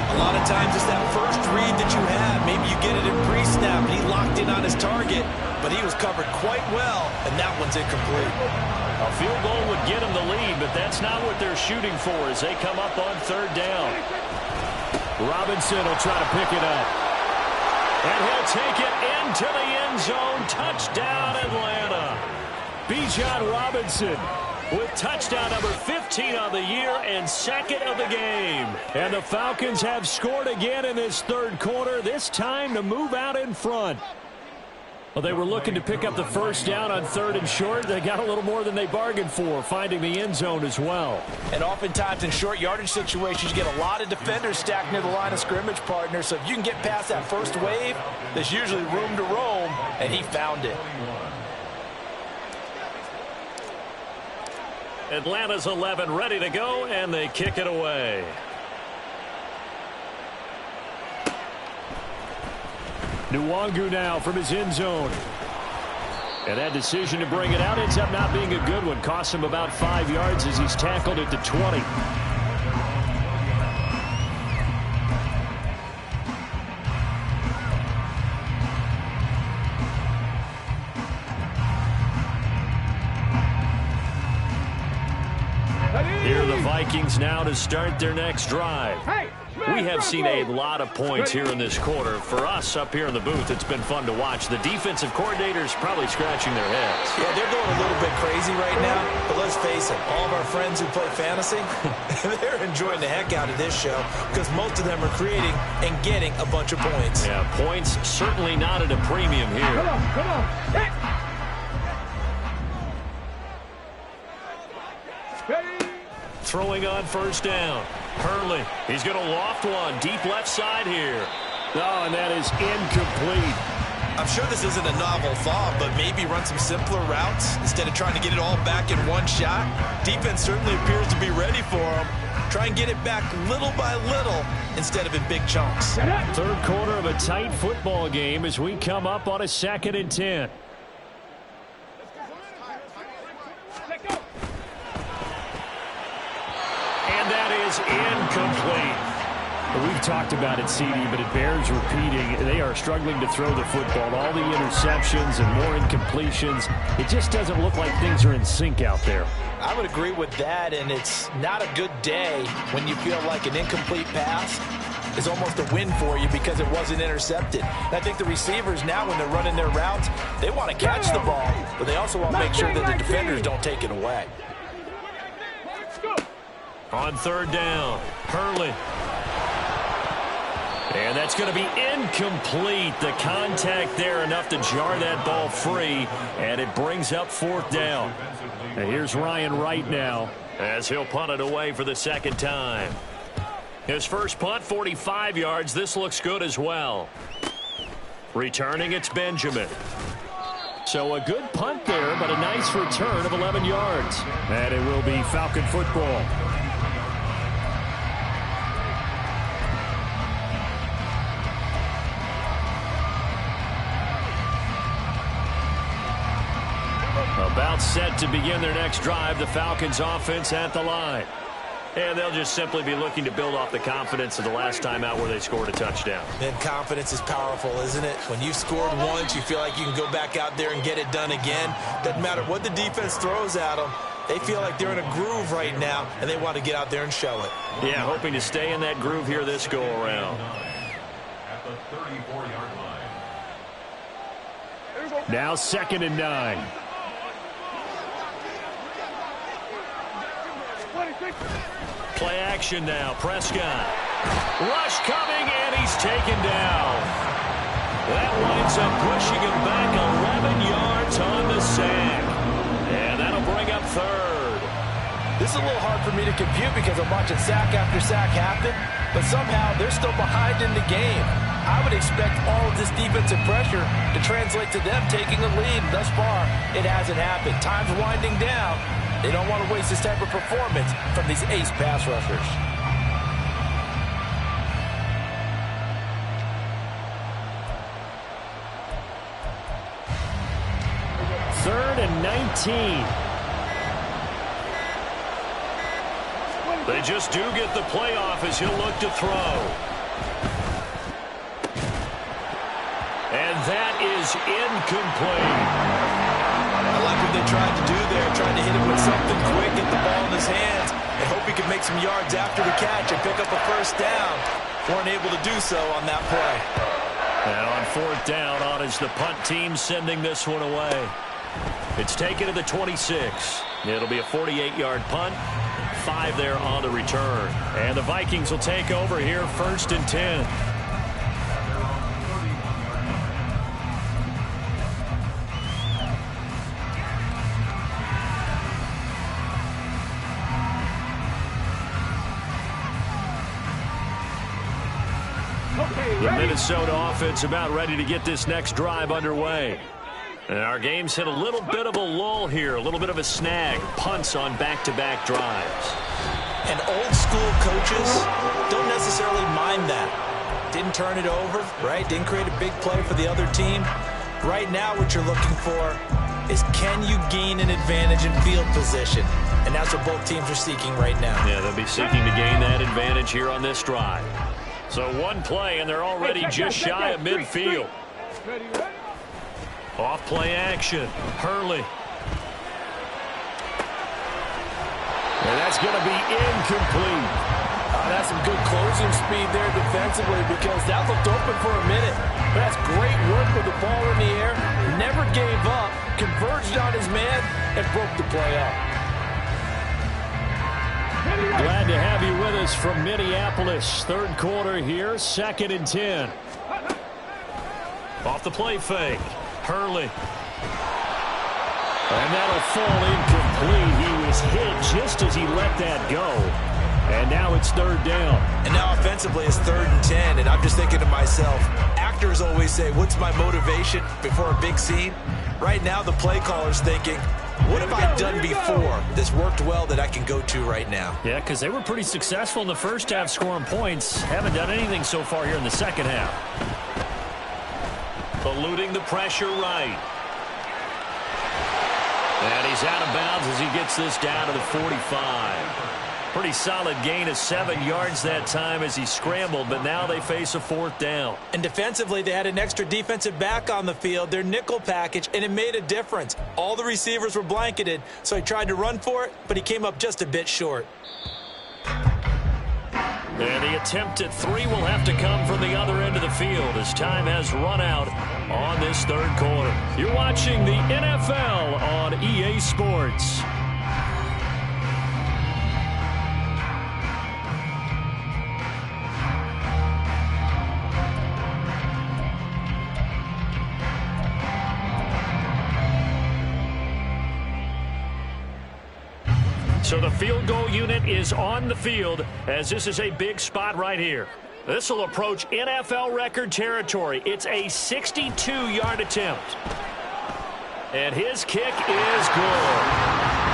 A lot of times it's that first read that you have. Maybe you get it in pre-snap, and he locked in on his target, but he was covered quite well, and that one's incomplete. A field goal would get him the lead, but that's not what they're shooting for as they come up on 3rd down. Robinson will try to pick it up. And he'll take it into the end zone. Touchdown, Atlanta. Bijan Robinson with touchdown number 15 on the year and 2nd of the game. And the Falcons have scored again in this 3rd quarter, this time to move out in front. Well, they were looking to pick up the 1st down on 3rd and short. They got a little more than they bargained for, finding the end zone as well. And oftentimes in short yardage situations, you get a lot of defenders stacked near the line of scrimmage, partner. So if you can get past that first wave, there's usually room to roam, and he found it. Atlanta's 11 ready to go, and they kick it away. Nwangu now from his end zone. And that decision to bring it out ends up not being a good one. Costs him about 5 yards as he's tackled at the 20. Here are the Vikings now to start their next drive. We have seen a lot of points here in this quarter. For us up here in the booth, it's been fun to watch. The defensive coordinators probably scratching their heads. Yeah, they're going a little bit crazy right now. But let's face it, all of our friends who play fantasy, they're enjoying the heck out of this show because most of them are creating and getting a bunch of points. Yeah, points certainly not at a premium here. Come on. Hit. Throwing on 1st down. Hurley, he's going to loft one deep left side here. Oh, and that is incomplete. I'm sure this isn't a novel thought, but maybe run some simpler routes instead of trying to get it all back in one shot. Defense certainly appears to be ready for him. Try and get it back little by little instead of in big chunks. 3rd quarter of a tight football game as we come up on a 2nd and 10. And that is incomplete. We've talked about it, CD, but it bears repeating. They are struggling to throw the football. All the interceptions and more incompletions. It just doesn't look like things are in sync out there. I would agree with that, and it's not a good day when you feel like an incomplete pass is almost a win for you because it wasn't intercepted. And I think the receivers now, when they're running their routes, they want to catch the ball, but they also want to make sure that the defenders don't take it away. On 3rd down, Hurley. And that's going to be incomplete. The contact there enough to jar that ball free, and it brings up 4th down. And here's Ryan Wright now as he'll punt it away for the 2nd time. His first punt, 45 yards. This looks good as well. Returning, it's Benjamin. So a good punt there, but a nice return of 11 yards. And it will be Falcon football. About set to begin their next drive, the Falcons offense at the line. And they'll just simply be looking to build off the confidence of the last time out where they scored a touchdown. And confidence is powerful, isn't it? When you've scored once, you feel like you can go back out there and get it done again. Doesn't matter what the defense throws at them. They feel like they're in a groove right now, and they want to get out there and show it. Yeah, hoping to stay in that groove here this go-around. At the 34-yard line. Now 2nd and 9. Play action now. Prescott. Rush coming, and he's taken down. That winds up pushing him back 11 yards on the sack. third. This is a little hard for me to compute because I'm watching sack after sack happen, but somehow they're still behind in the game. I would expect all of this defensive pressure to translate to them taking a lead. Thus far, it hasn't happened. Time's winding down. They don't want to waste this type of performance from these ace pass rushers. Third and 19. They just do get the playoff as he'll look to throw. And that is incomplete. I like what they tried to do there, trying to hit it with something quick, get the ball in his hands, and hope he can make some yards after the catch and pick up a first down. Weren't able to do so on that play. And on fourth down, on is the punt team sending this one away. It's taken to the 26. It'll be a 48-yard punt. 5 there on the return. And the Vikings will take over here, 1st and 10. The Minnesota offense about ready to get this next drive underway. And our game's hit a little bit of a lull here, a little bit of a snag. Punts on back-to-back drives. And old school coaches don't necessarily mind that. Didn't turn it over, right? Didn't create a big play for the other team. Right now what you're looking for is can you gain an advantage in field position? And that's what both teams are seeking right now. Yeah, they'll be seeking to gain that advantage here on this drive. So one play, and they're already just shy of midfield. Off play action. Hurley. And that's going to be incomplete. That's some good closing speed there defensively because that looked open for a minute. But that's great work with the ball in the air. Never gave up. Converged on his man and broke the play up. Glad to have you with us from Minneapolis. Third quarter here, 2nd and 10. Off the play fake. Hurley. And that'll fall incomplete. He was hit just as he let that go. And now it's 3rd down. And now offensively it's 3rd and 10. And I'm just thinking to myself, actors always say, what's my motivation before a big scene? Right now the play caller's thinking, what have I done before that's worked well that I can go to right now? Yeah, because they were pretty successful in the first half scoring points. Haven't done anything so far here in the second half. Eluding the pressure right. And he's out of bounds as he gets this down to the 45. Pretty solid gain of 7 yards that time as he scrambled, but now they face a 4th down. And defensively, they had an extra defensive back on the field, their nickel package, and it made a difference. All the receivers were blanketed, so he tried to run for it, but he came up just a bit short. And the attempt at 3 will have to come from the other end of the field as time has run out on this 3rd quarter. You're watching the NFL on EA Sports. So the field goal unit is on the field as this is a big spot right here. This will approach NFL record territory. It's a 62-yard attempt. And his kick is good.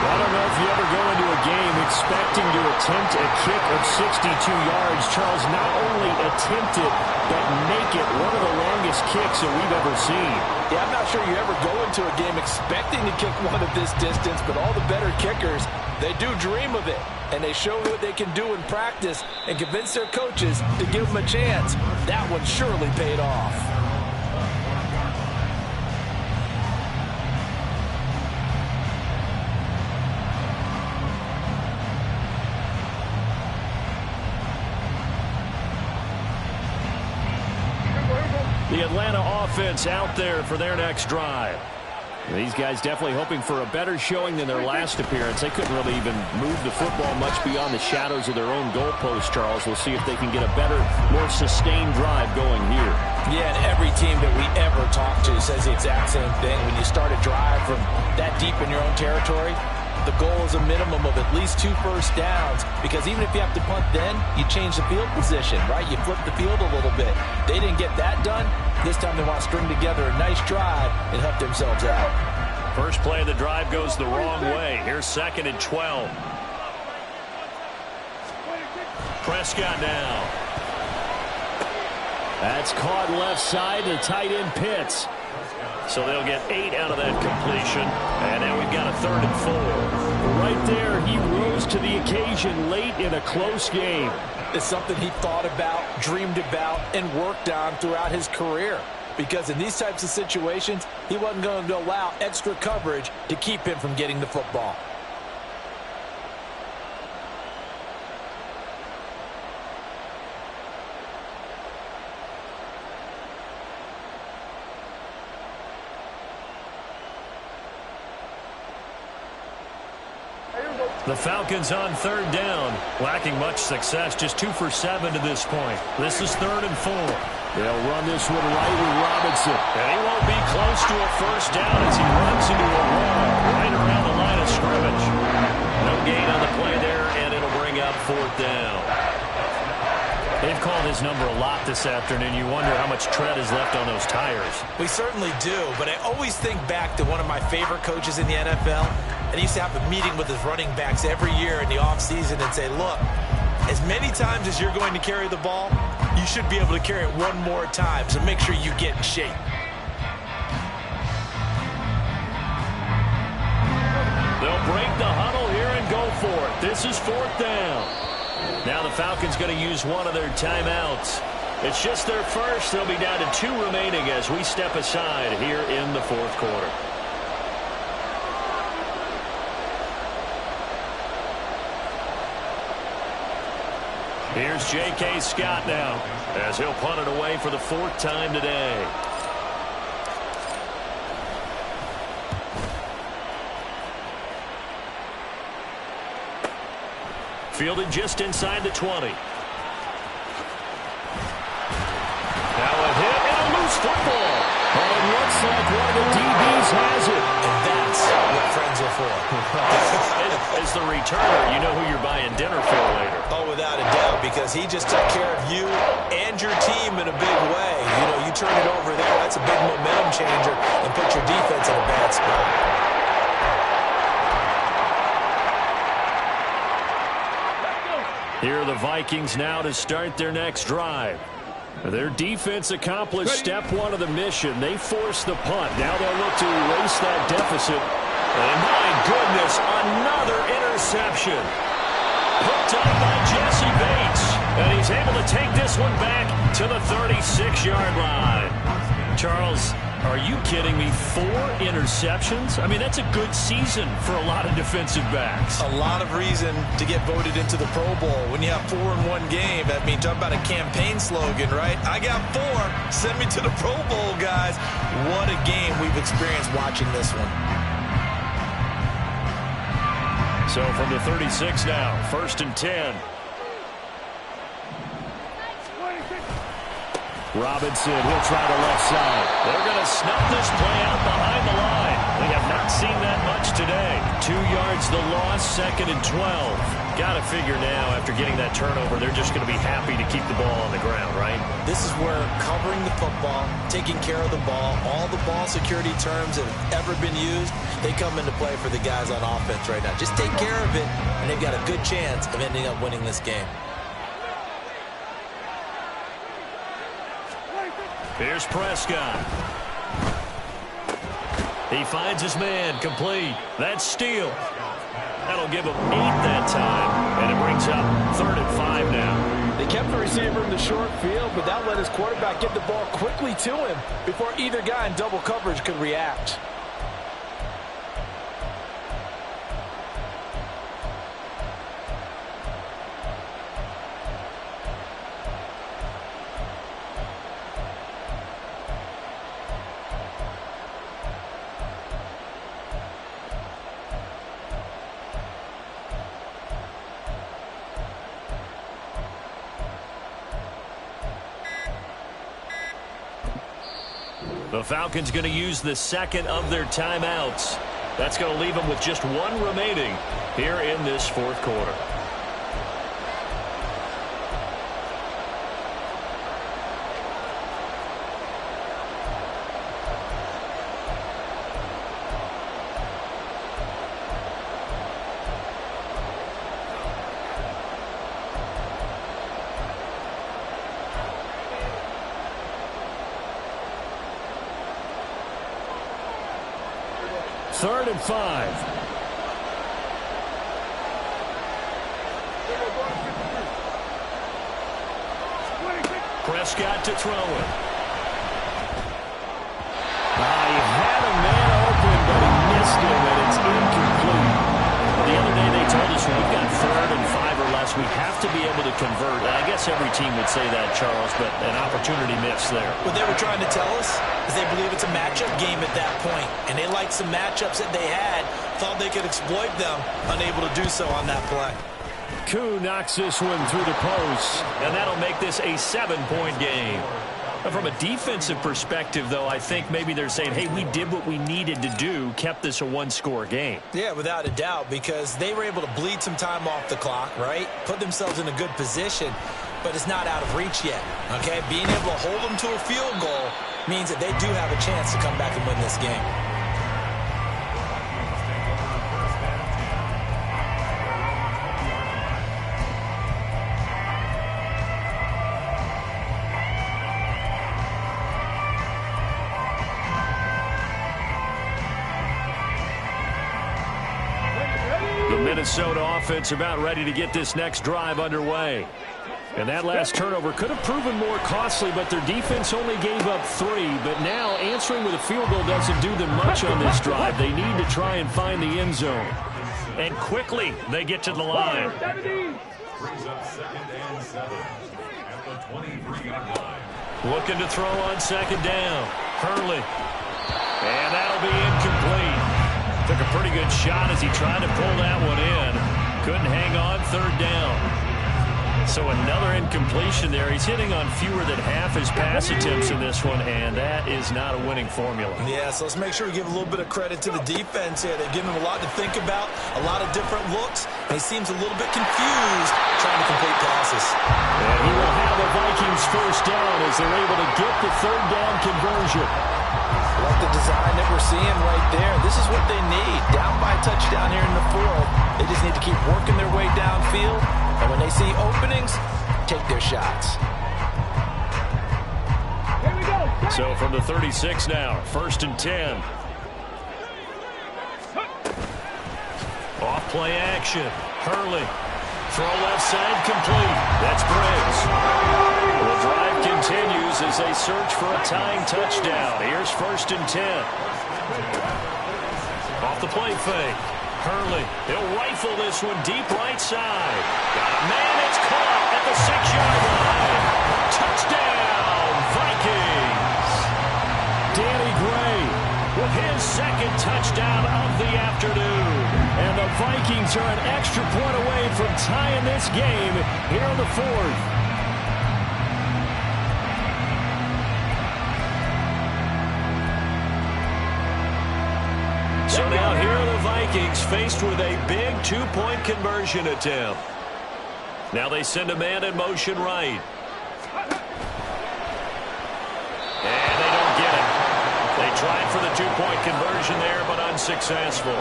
I don't know if you ever go into a game expecting to attempt a kick of 62 yards. Charles, not only attempt it, but make it one of the longest kicks that we've ever seen. Yeah, I'm not sure you ever go into a game expecting to kick one of this distance, but all the better kickers, they do dream of it. And they show what they can do in practice and convince their coaches to give them a chance. That one surely paid off. The Atlanta offense out there for their next drive. These guys definitely hoping for a better showing than their last appearance. They couldn't really even move the football much beyond the shadows of their own goalpost, Charles. We'll see if they can get a better, more sustained drive going here. Yeah, and every team that we ever talk to says the exact same thing. When you start a drive from that deep in your own territory, the goal is a minimum of at least 2 first downs, because even if you have to punt then, you change the field position, right? You flip the field a little bit. They didn't get that done. This time they want to string together a nice drive and help themselves out. First play of the drive goes the wrong way. Here's 2nd and 12. Prescott now. That's caught left side to tight end Pitts. So they'll get 8 out of that completion. And now we've got a 3rd and 4. Right there, he rose to the occasion late in a close game. It's something he thought about, dreamed about, and worked on throughout his career. Because in these types of situations, he wasn't going to allow extra coverage to keep him from getting the football. The Falcons on 3rd down, lacking much success, just 2 for 7 to this point. This is 3rd and 4. They'll run this one right with Robinson. And he won't be close to a first down as he runs into a wall right around the line of scrimmage. No gain on the play there, and it'll bring up 4th down. They've called his number a lot this afternoon. You wonder how much tread is left on those tires. We certainly do, but I always think back to one of my favorite coaches in the NFL. And he used to have a meeting with his running backs every year in the offseason and say, look, as many times as you're going to carry the ball, you should be able to carry it one more time, so make sure you get in shape. They'll break the huddle here and go for it. This is 4th down. Now the Falcons going to use one of their timeouts. It's just their first. They'll be down to 2 remaining as we step aside here in the 4th quarter. Here's J.K. Scott now as he'll punt it away for the 4th time today. Fielded just inside the 20. Now a hit and a loose football. And it looks like one of the DBs has it. And that's what friends are for. As the returner, you know who you're buying dinner for later. Oh, without a doubt, because he just took care of you and your team in a big way. You know, you turn it over there, that's a big momentum changer, and put your defense in a bad spot. Here are the Vikings now to start their next drive. Their defense accomplished step 1 of the mission. They forced the punt. Now they'll look to erase that deficit. And my goodness, another interception. Hooked up by Jesse Bates. And he's able to take this one back to the 36-yard line. Charles, are you kidding me? 4 interceptions? I mean, that's a good season for a lot of defensive backs. A lot of reason to get voted into the Pro Bowl. When you have 4 in one game, that means talk about a campaign slogan, right? I got 4. Send me to the Pro Bowl, guys. What a game we've experienced watching this one. So from the 36 now, 1st and 10. Robinson, he'll try the left side. They're going to snuff this play out behind the line. We have not seen that much today. 2 yards the loss, 2nd and 12. Got to figure now, after getting that turnover, they're just going to be happy to keep the ball on the ground, right? This is where covering the football, taking care of the ball, all the ball security terms that have ever been used, they come into play for the guys on offense right now. Just take care of it, and they've got a good chance of ending up winning this game. Here's Prescott. He finds his man, complete. That's Steele. That'll give him 8 that time, and it brings up 3rd and 5 now. They kept the receiver in the short field, but that let his quarterback get the ball quickly to him before either guy in double coverage could react. The Falcons going to use the 2nd of their timeouts. That's going to leave them with just one remaining here in this fourth quarter. Third and 5. Prescott to throw it. He had a man open, but he missed him, and it's incomplete. The other day they told us when we've got 3rd and 5 or less, we have to be able to convert. I guess every team would say that, Charles, but an opportunity missed there. What they were trying to tell us is they believe it's a matchup game at that point, and they liked some matchups that they had, thought they could exploit them, unable to do so on that play. Koo knocks this one through the post. And that'll make this a 7-point game. Now, from a defensive perspective, though, I think maybe they're saying, hey, we did what we needed to do, kept this a one-score game. Yeah, without a doubt, because they were able to bleed some time off the clock, right? Put themselves in a good position, but it's not out of reach yet, okay? Being able to hold them to a field goal means that they do have a chance to come back and win this game. Minnesota offense about ready to get this next drive underway. And that last turnover could have proven more costly, but their defense only gave up 3. But now answering with a field goal doesn't do them much on this drive. They need to try and find the end zone. And quickly they get to the line. Brings up 2nd and 7 at the 23-yard line. Looking to throw on 2nd down. Hurley. And that'll be incomplete. Took a pretty good shot as he tried to pull that one in. Couldn't hang on 3rd down. So another incompletion there. He's hitting on fewer than half his pass attempts in this one, and that is not a winning formula. Yeah, so let's make sure we give a little bit of credit to the defense here. They've given him a lot to think about, a lot of different looks, and he seems a little bit confused trying to complete passes. And he will have the Vikings first down as they're able to get the 3rd down conversion. Like the design that we're seeing right there. This is what they need. Down by a touchdown here in the 4th. They just need to keep working their way downfield. And when they see openings, take their shots. Here we go. So from the 36 now, 1st and 10. Off play action. Hurley. Throw left side complete. That's Briggs. The drive continues as they search for a tying touchdown. Here's 1st and 10. Off the play fake. Hurley. He'll rifle this one deep right side. Got a man. It's caught at the 6-yard line. Touchdown, Vikings. Danny Gray With his 2nd touchdown of the afternoon. And the Vikings are an extra point away from tying this game here in the 4th. So now here are the Vikings faced with a big 2-point conversion attempt. Now they send a man in motion right. And they don't get it. They tried for the 2-point conversion there, but unsuccessful.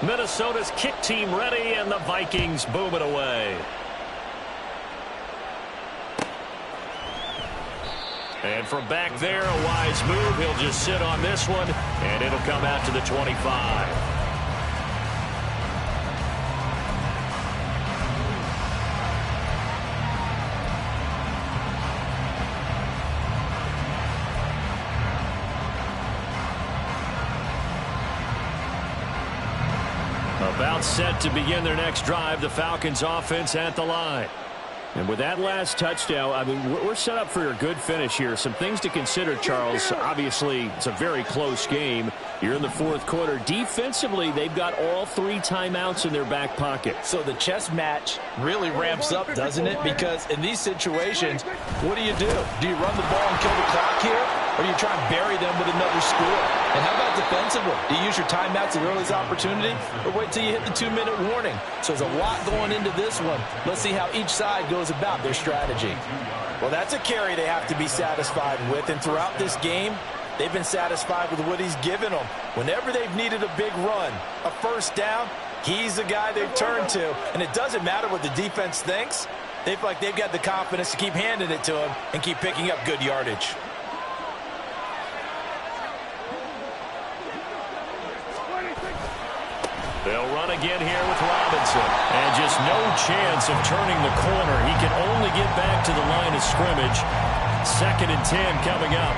Minnesota's kick team ready, and the Vikings boom it away. And from back there, a wise move. He'll just sit on this one, and it'll come out to the 25. About set to begin their next drive, the Falcons offense at the line. And with that last touchdown, I mean, we're set up for a good finish here. Some things to consider, Charles. Obviously, it's a very close game. You're in the fourth quarter. Defensively, they've got all 3 timeouts in their back pocket. So the chess match really ramps up, doesn't it? Because in these situations, what do? Do you run the ball and kill the clock here? Or do you try and bury them with another score? And how about defensively? Do you use your timeouts at earliest opportunity? Or wait till you hit the 2-minute warning? So there's a lot going into this one. Let's see how each side goes about their strategy. Well, that's a carry they have to be satisfied with. And throughout this game, they've been satisfied with what he's given them. Whenever they've needed a big run, a first down, he's the guy they've turned to. And it doesn't matter what the defense thinks. They feel like they've got the confidence to keep handing it to him and keep picking up good yardage. They'll run again here with Robinson. And just no chance of turning the corner. He can only get back to the line of scrimmage. 2nd and 10 coming up.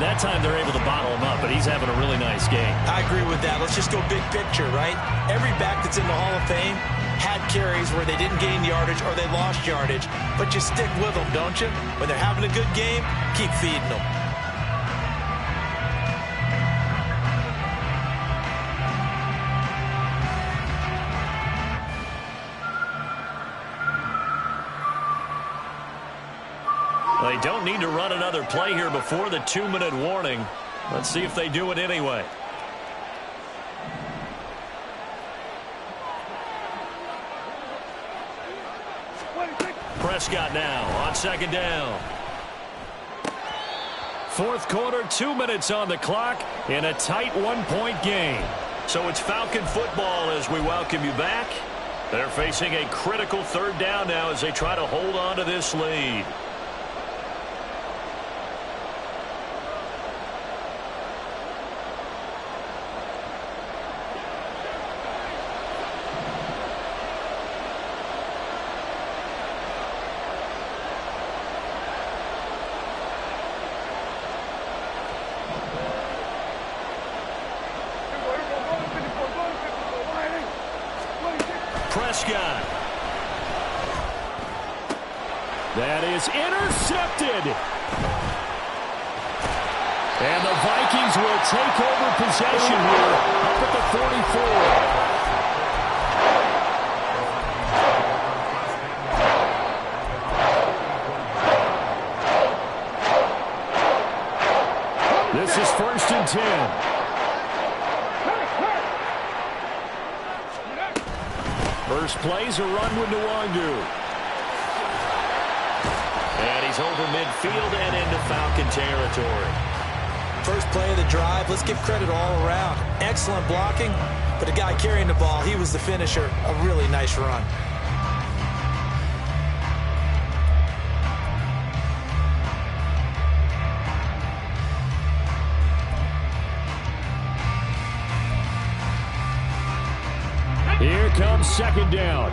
That time they're able to bottle him up, but he's having a really nice game. I agree with that. Let's just go big picture, right? Every back that's in the Hall of Fame had carries where they didn't gain yardage or they lost yardage. But you stick with them, don't you? When they're having a good game, keep feeding them. They don't need to run another play here before the 2-minute warning. Let's see if they do it anyway. Prescott now on 2nd down. Fourth quarter, 2 minutes on the clock in a tight 1-point game. So it's Falcon football as we welcome you back. They're facing a critical 3rd down now as they try to hold on to this lead. Prescott. That is intercepted. And the Vikings will take over possession here up at the 44. This is 1st and 10. First play's a run with Nwangu. And he's over midfield and into Falcon territory. First play of the drive, let's give credit all around. Excellent blocking, but the guy carrying the ball, he was the finisher. A really nice run. Here comes 2nd down.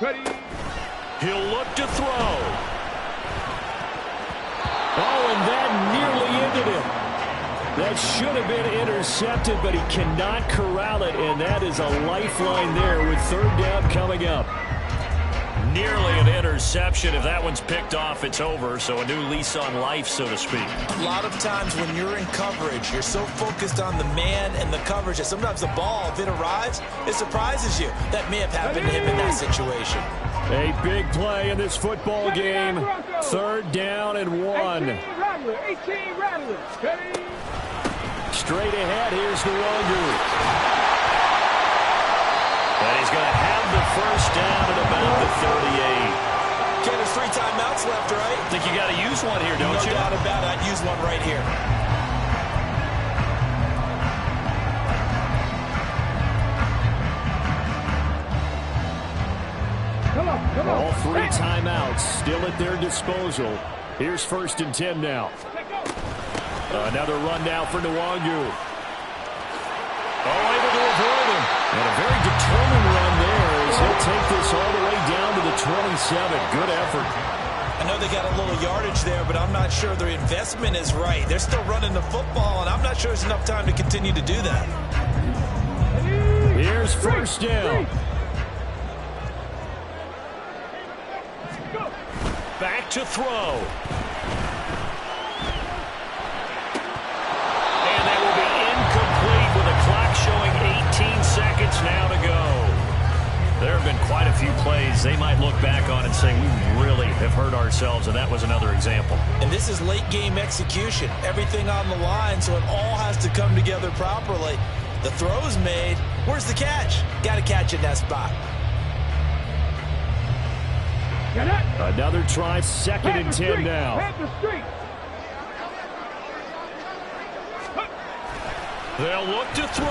Ready. He'll look to throw. Oh, and that nearly ended him. That should have been intercepted, but he cannot corral it, and that is a lifeline there with 3rd down coming up. Nearly an interception. If that one's picked off, it's over. So a new lease on life, so to speak. A lot of times when you're in coverage, you're so focused on the man and the coverage that sometimes the ball, if it arrives, it surprises you. That may have happened to him in that situation. A big play in this football game. 3rd down and 1. 18 Rattlers. Ready. Straight ahead, here's Nwangu. And he's going to have the first down at about the 38. Ken, there's 3 timeouts left, right? I think you got to use one here, don't you? No doubt about it. I'd use one right here. Come on. All 3 timeouts still at their disposal. Here's 1st and 10 now. Another run now for Nwangu. Oh, able to avoid him. And a very determined run there as he'll take this all the way down to the 27. Good effort. I know they got a little yardage there, but I'm not sure their investment is right. They're still running the football, and I'm not sure there's enough time to continue to do that. Here's first down. Back to throw. And that will be incomplete with the clock showing 18 seconds now to go. There have been quite a few plays they might look back on and say, we really have hurt ourselves, and that was another example. And this is late game execution. Everything on the line, so it all has to come together properly. The throw's made. Where's the catch? Got to catch in that spot. Another try, second and 10 now. They'll look to throw.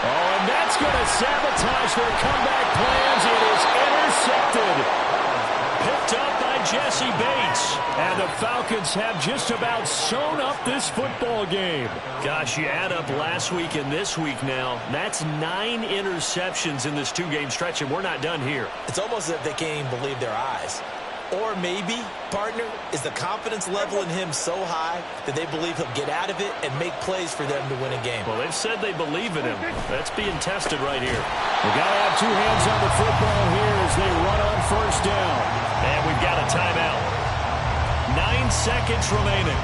Oh, and that's going to sabotage their comeback plans. It is intercepted. Picked up by Jesse Bates. And the Falcons have just about sewn up this football game. Gosh, you add up last week and this week now, that's 9 interceptions in this 2-game stretch, and we're not done here. It's almost as if they can't even believe their eyes. Or maybe, partner, is the confidence level in him so high that they believe he'll get out of it and make plays for them to win a game. Well, they've said they believe in him. That's being tested right here. We got to have 2 hands on the football here as they run on first down. And we've got a timeout. 9 seconds remaining.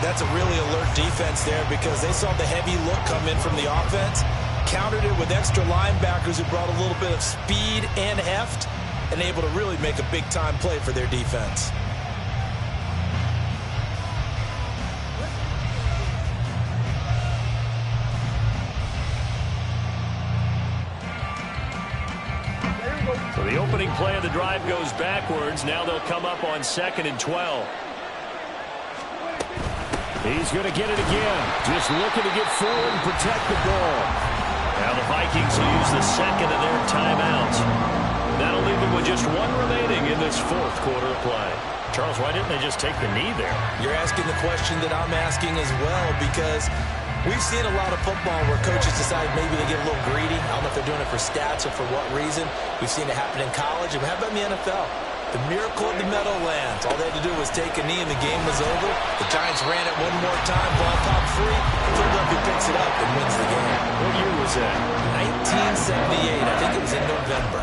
That's a really alert defense there because they saw the heavy look come in from the offense, countered it with extra linebackers who brought a little bit of speed and heft, and able to really make a big-time play for their defense. So the opening play of the drive goes backwards. Now they'll come up on 2nd and 12. He's going to get it again. Just looking to get forward and protect the ball. Now the Vikings will use the second of their timeouts. That'll leave them with just 1 remaining in this 4th quarter of play. Charles, why didn't they just take the knee there? You're asking the question that I'm asking as well because we've seen a lot of football where coaches decide maybe they get a little greedy. I don't know if they're doing it for stats or for what reason. We've seen it happen in college. And how about in the NFL? The miracle of the Meadowlands. All they had to do was take a knee and the game was over. The Giants ran it one more time, ball popped free. Philadelphia picks it up and wins the game. What year was that? 1978. I think it was in November.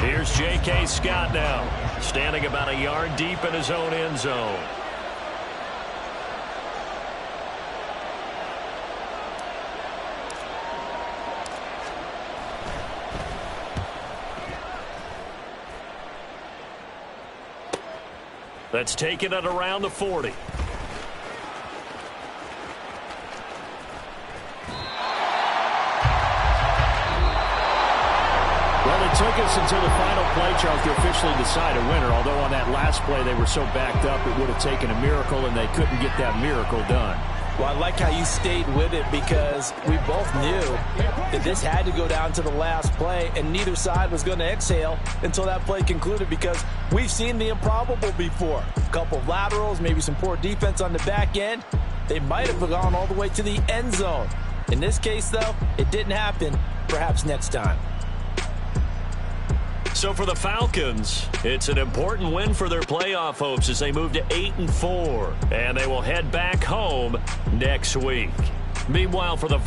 Here's J.K. Scott now, standing about a yard deep in his own end zone. That's taken at around the 40. Took us until the final play, Charles, to officially decide a winner. Although on that last play they were so backed up, it would have taken a miracle, and they couldn't get that miracle done. Well, I like how you stayed with it because we both knew that this had to go down to the last play, and neither side was going to exhale until that play concluded because we've seen the improbable before. A couple of laterals, maybe some poor defense on the back end. They might have gone all the way to the end zone. In this case, though, it didn't happen. Perhaps next time. So for the Falcons, it's an important win for their playoff hopes as they move to 8-4, and they will head back home next week. Meanwhile, for the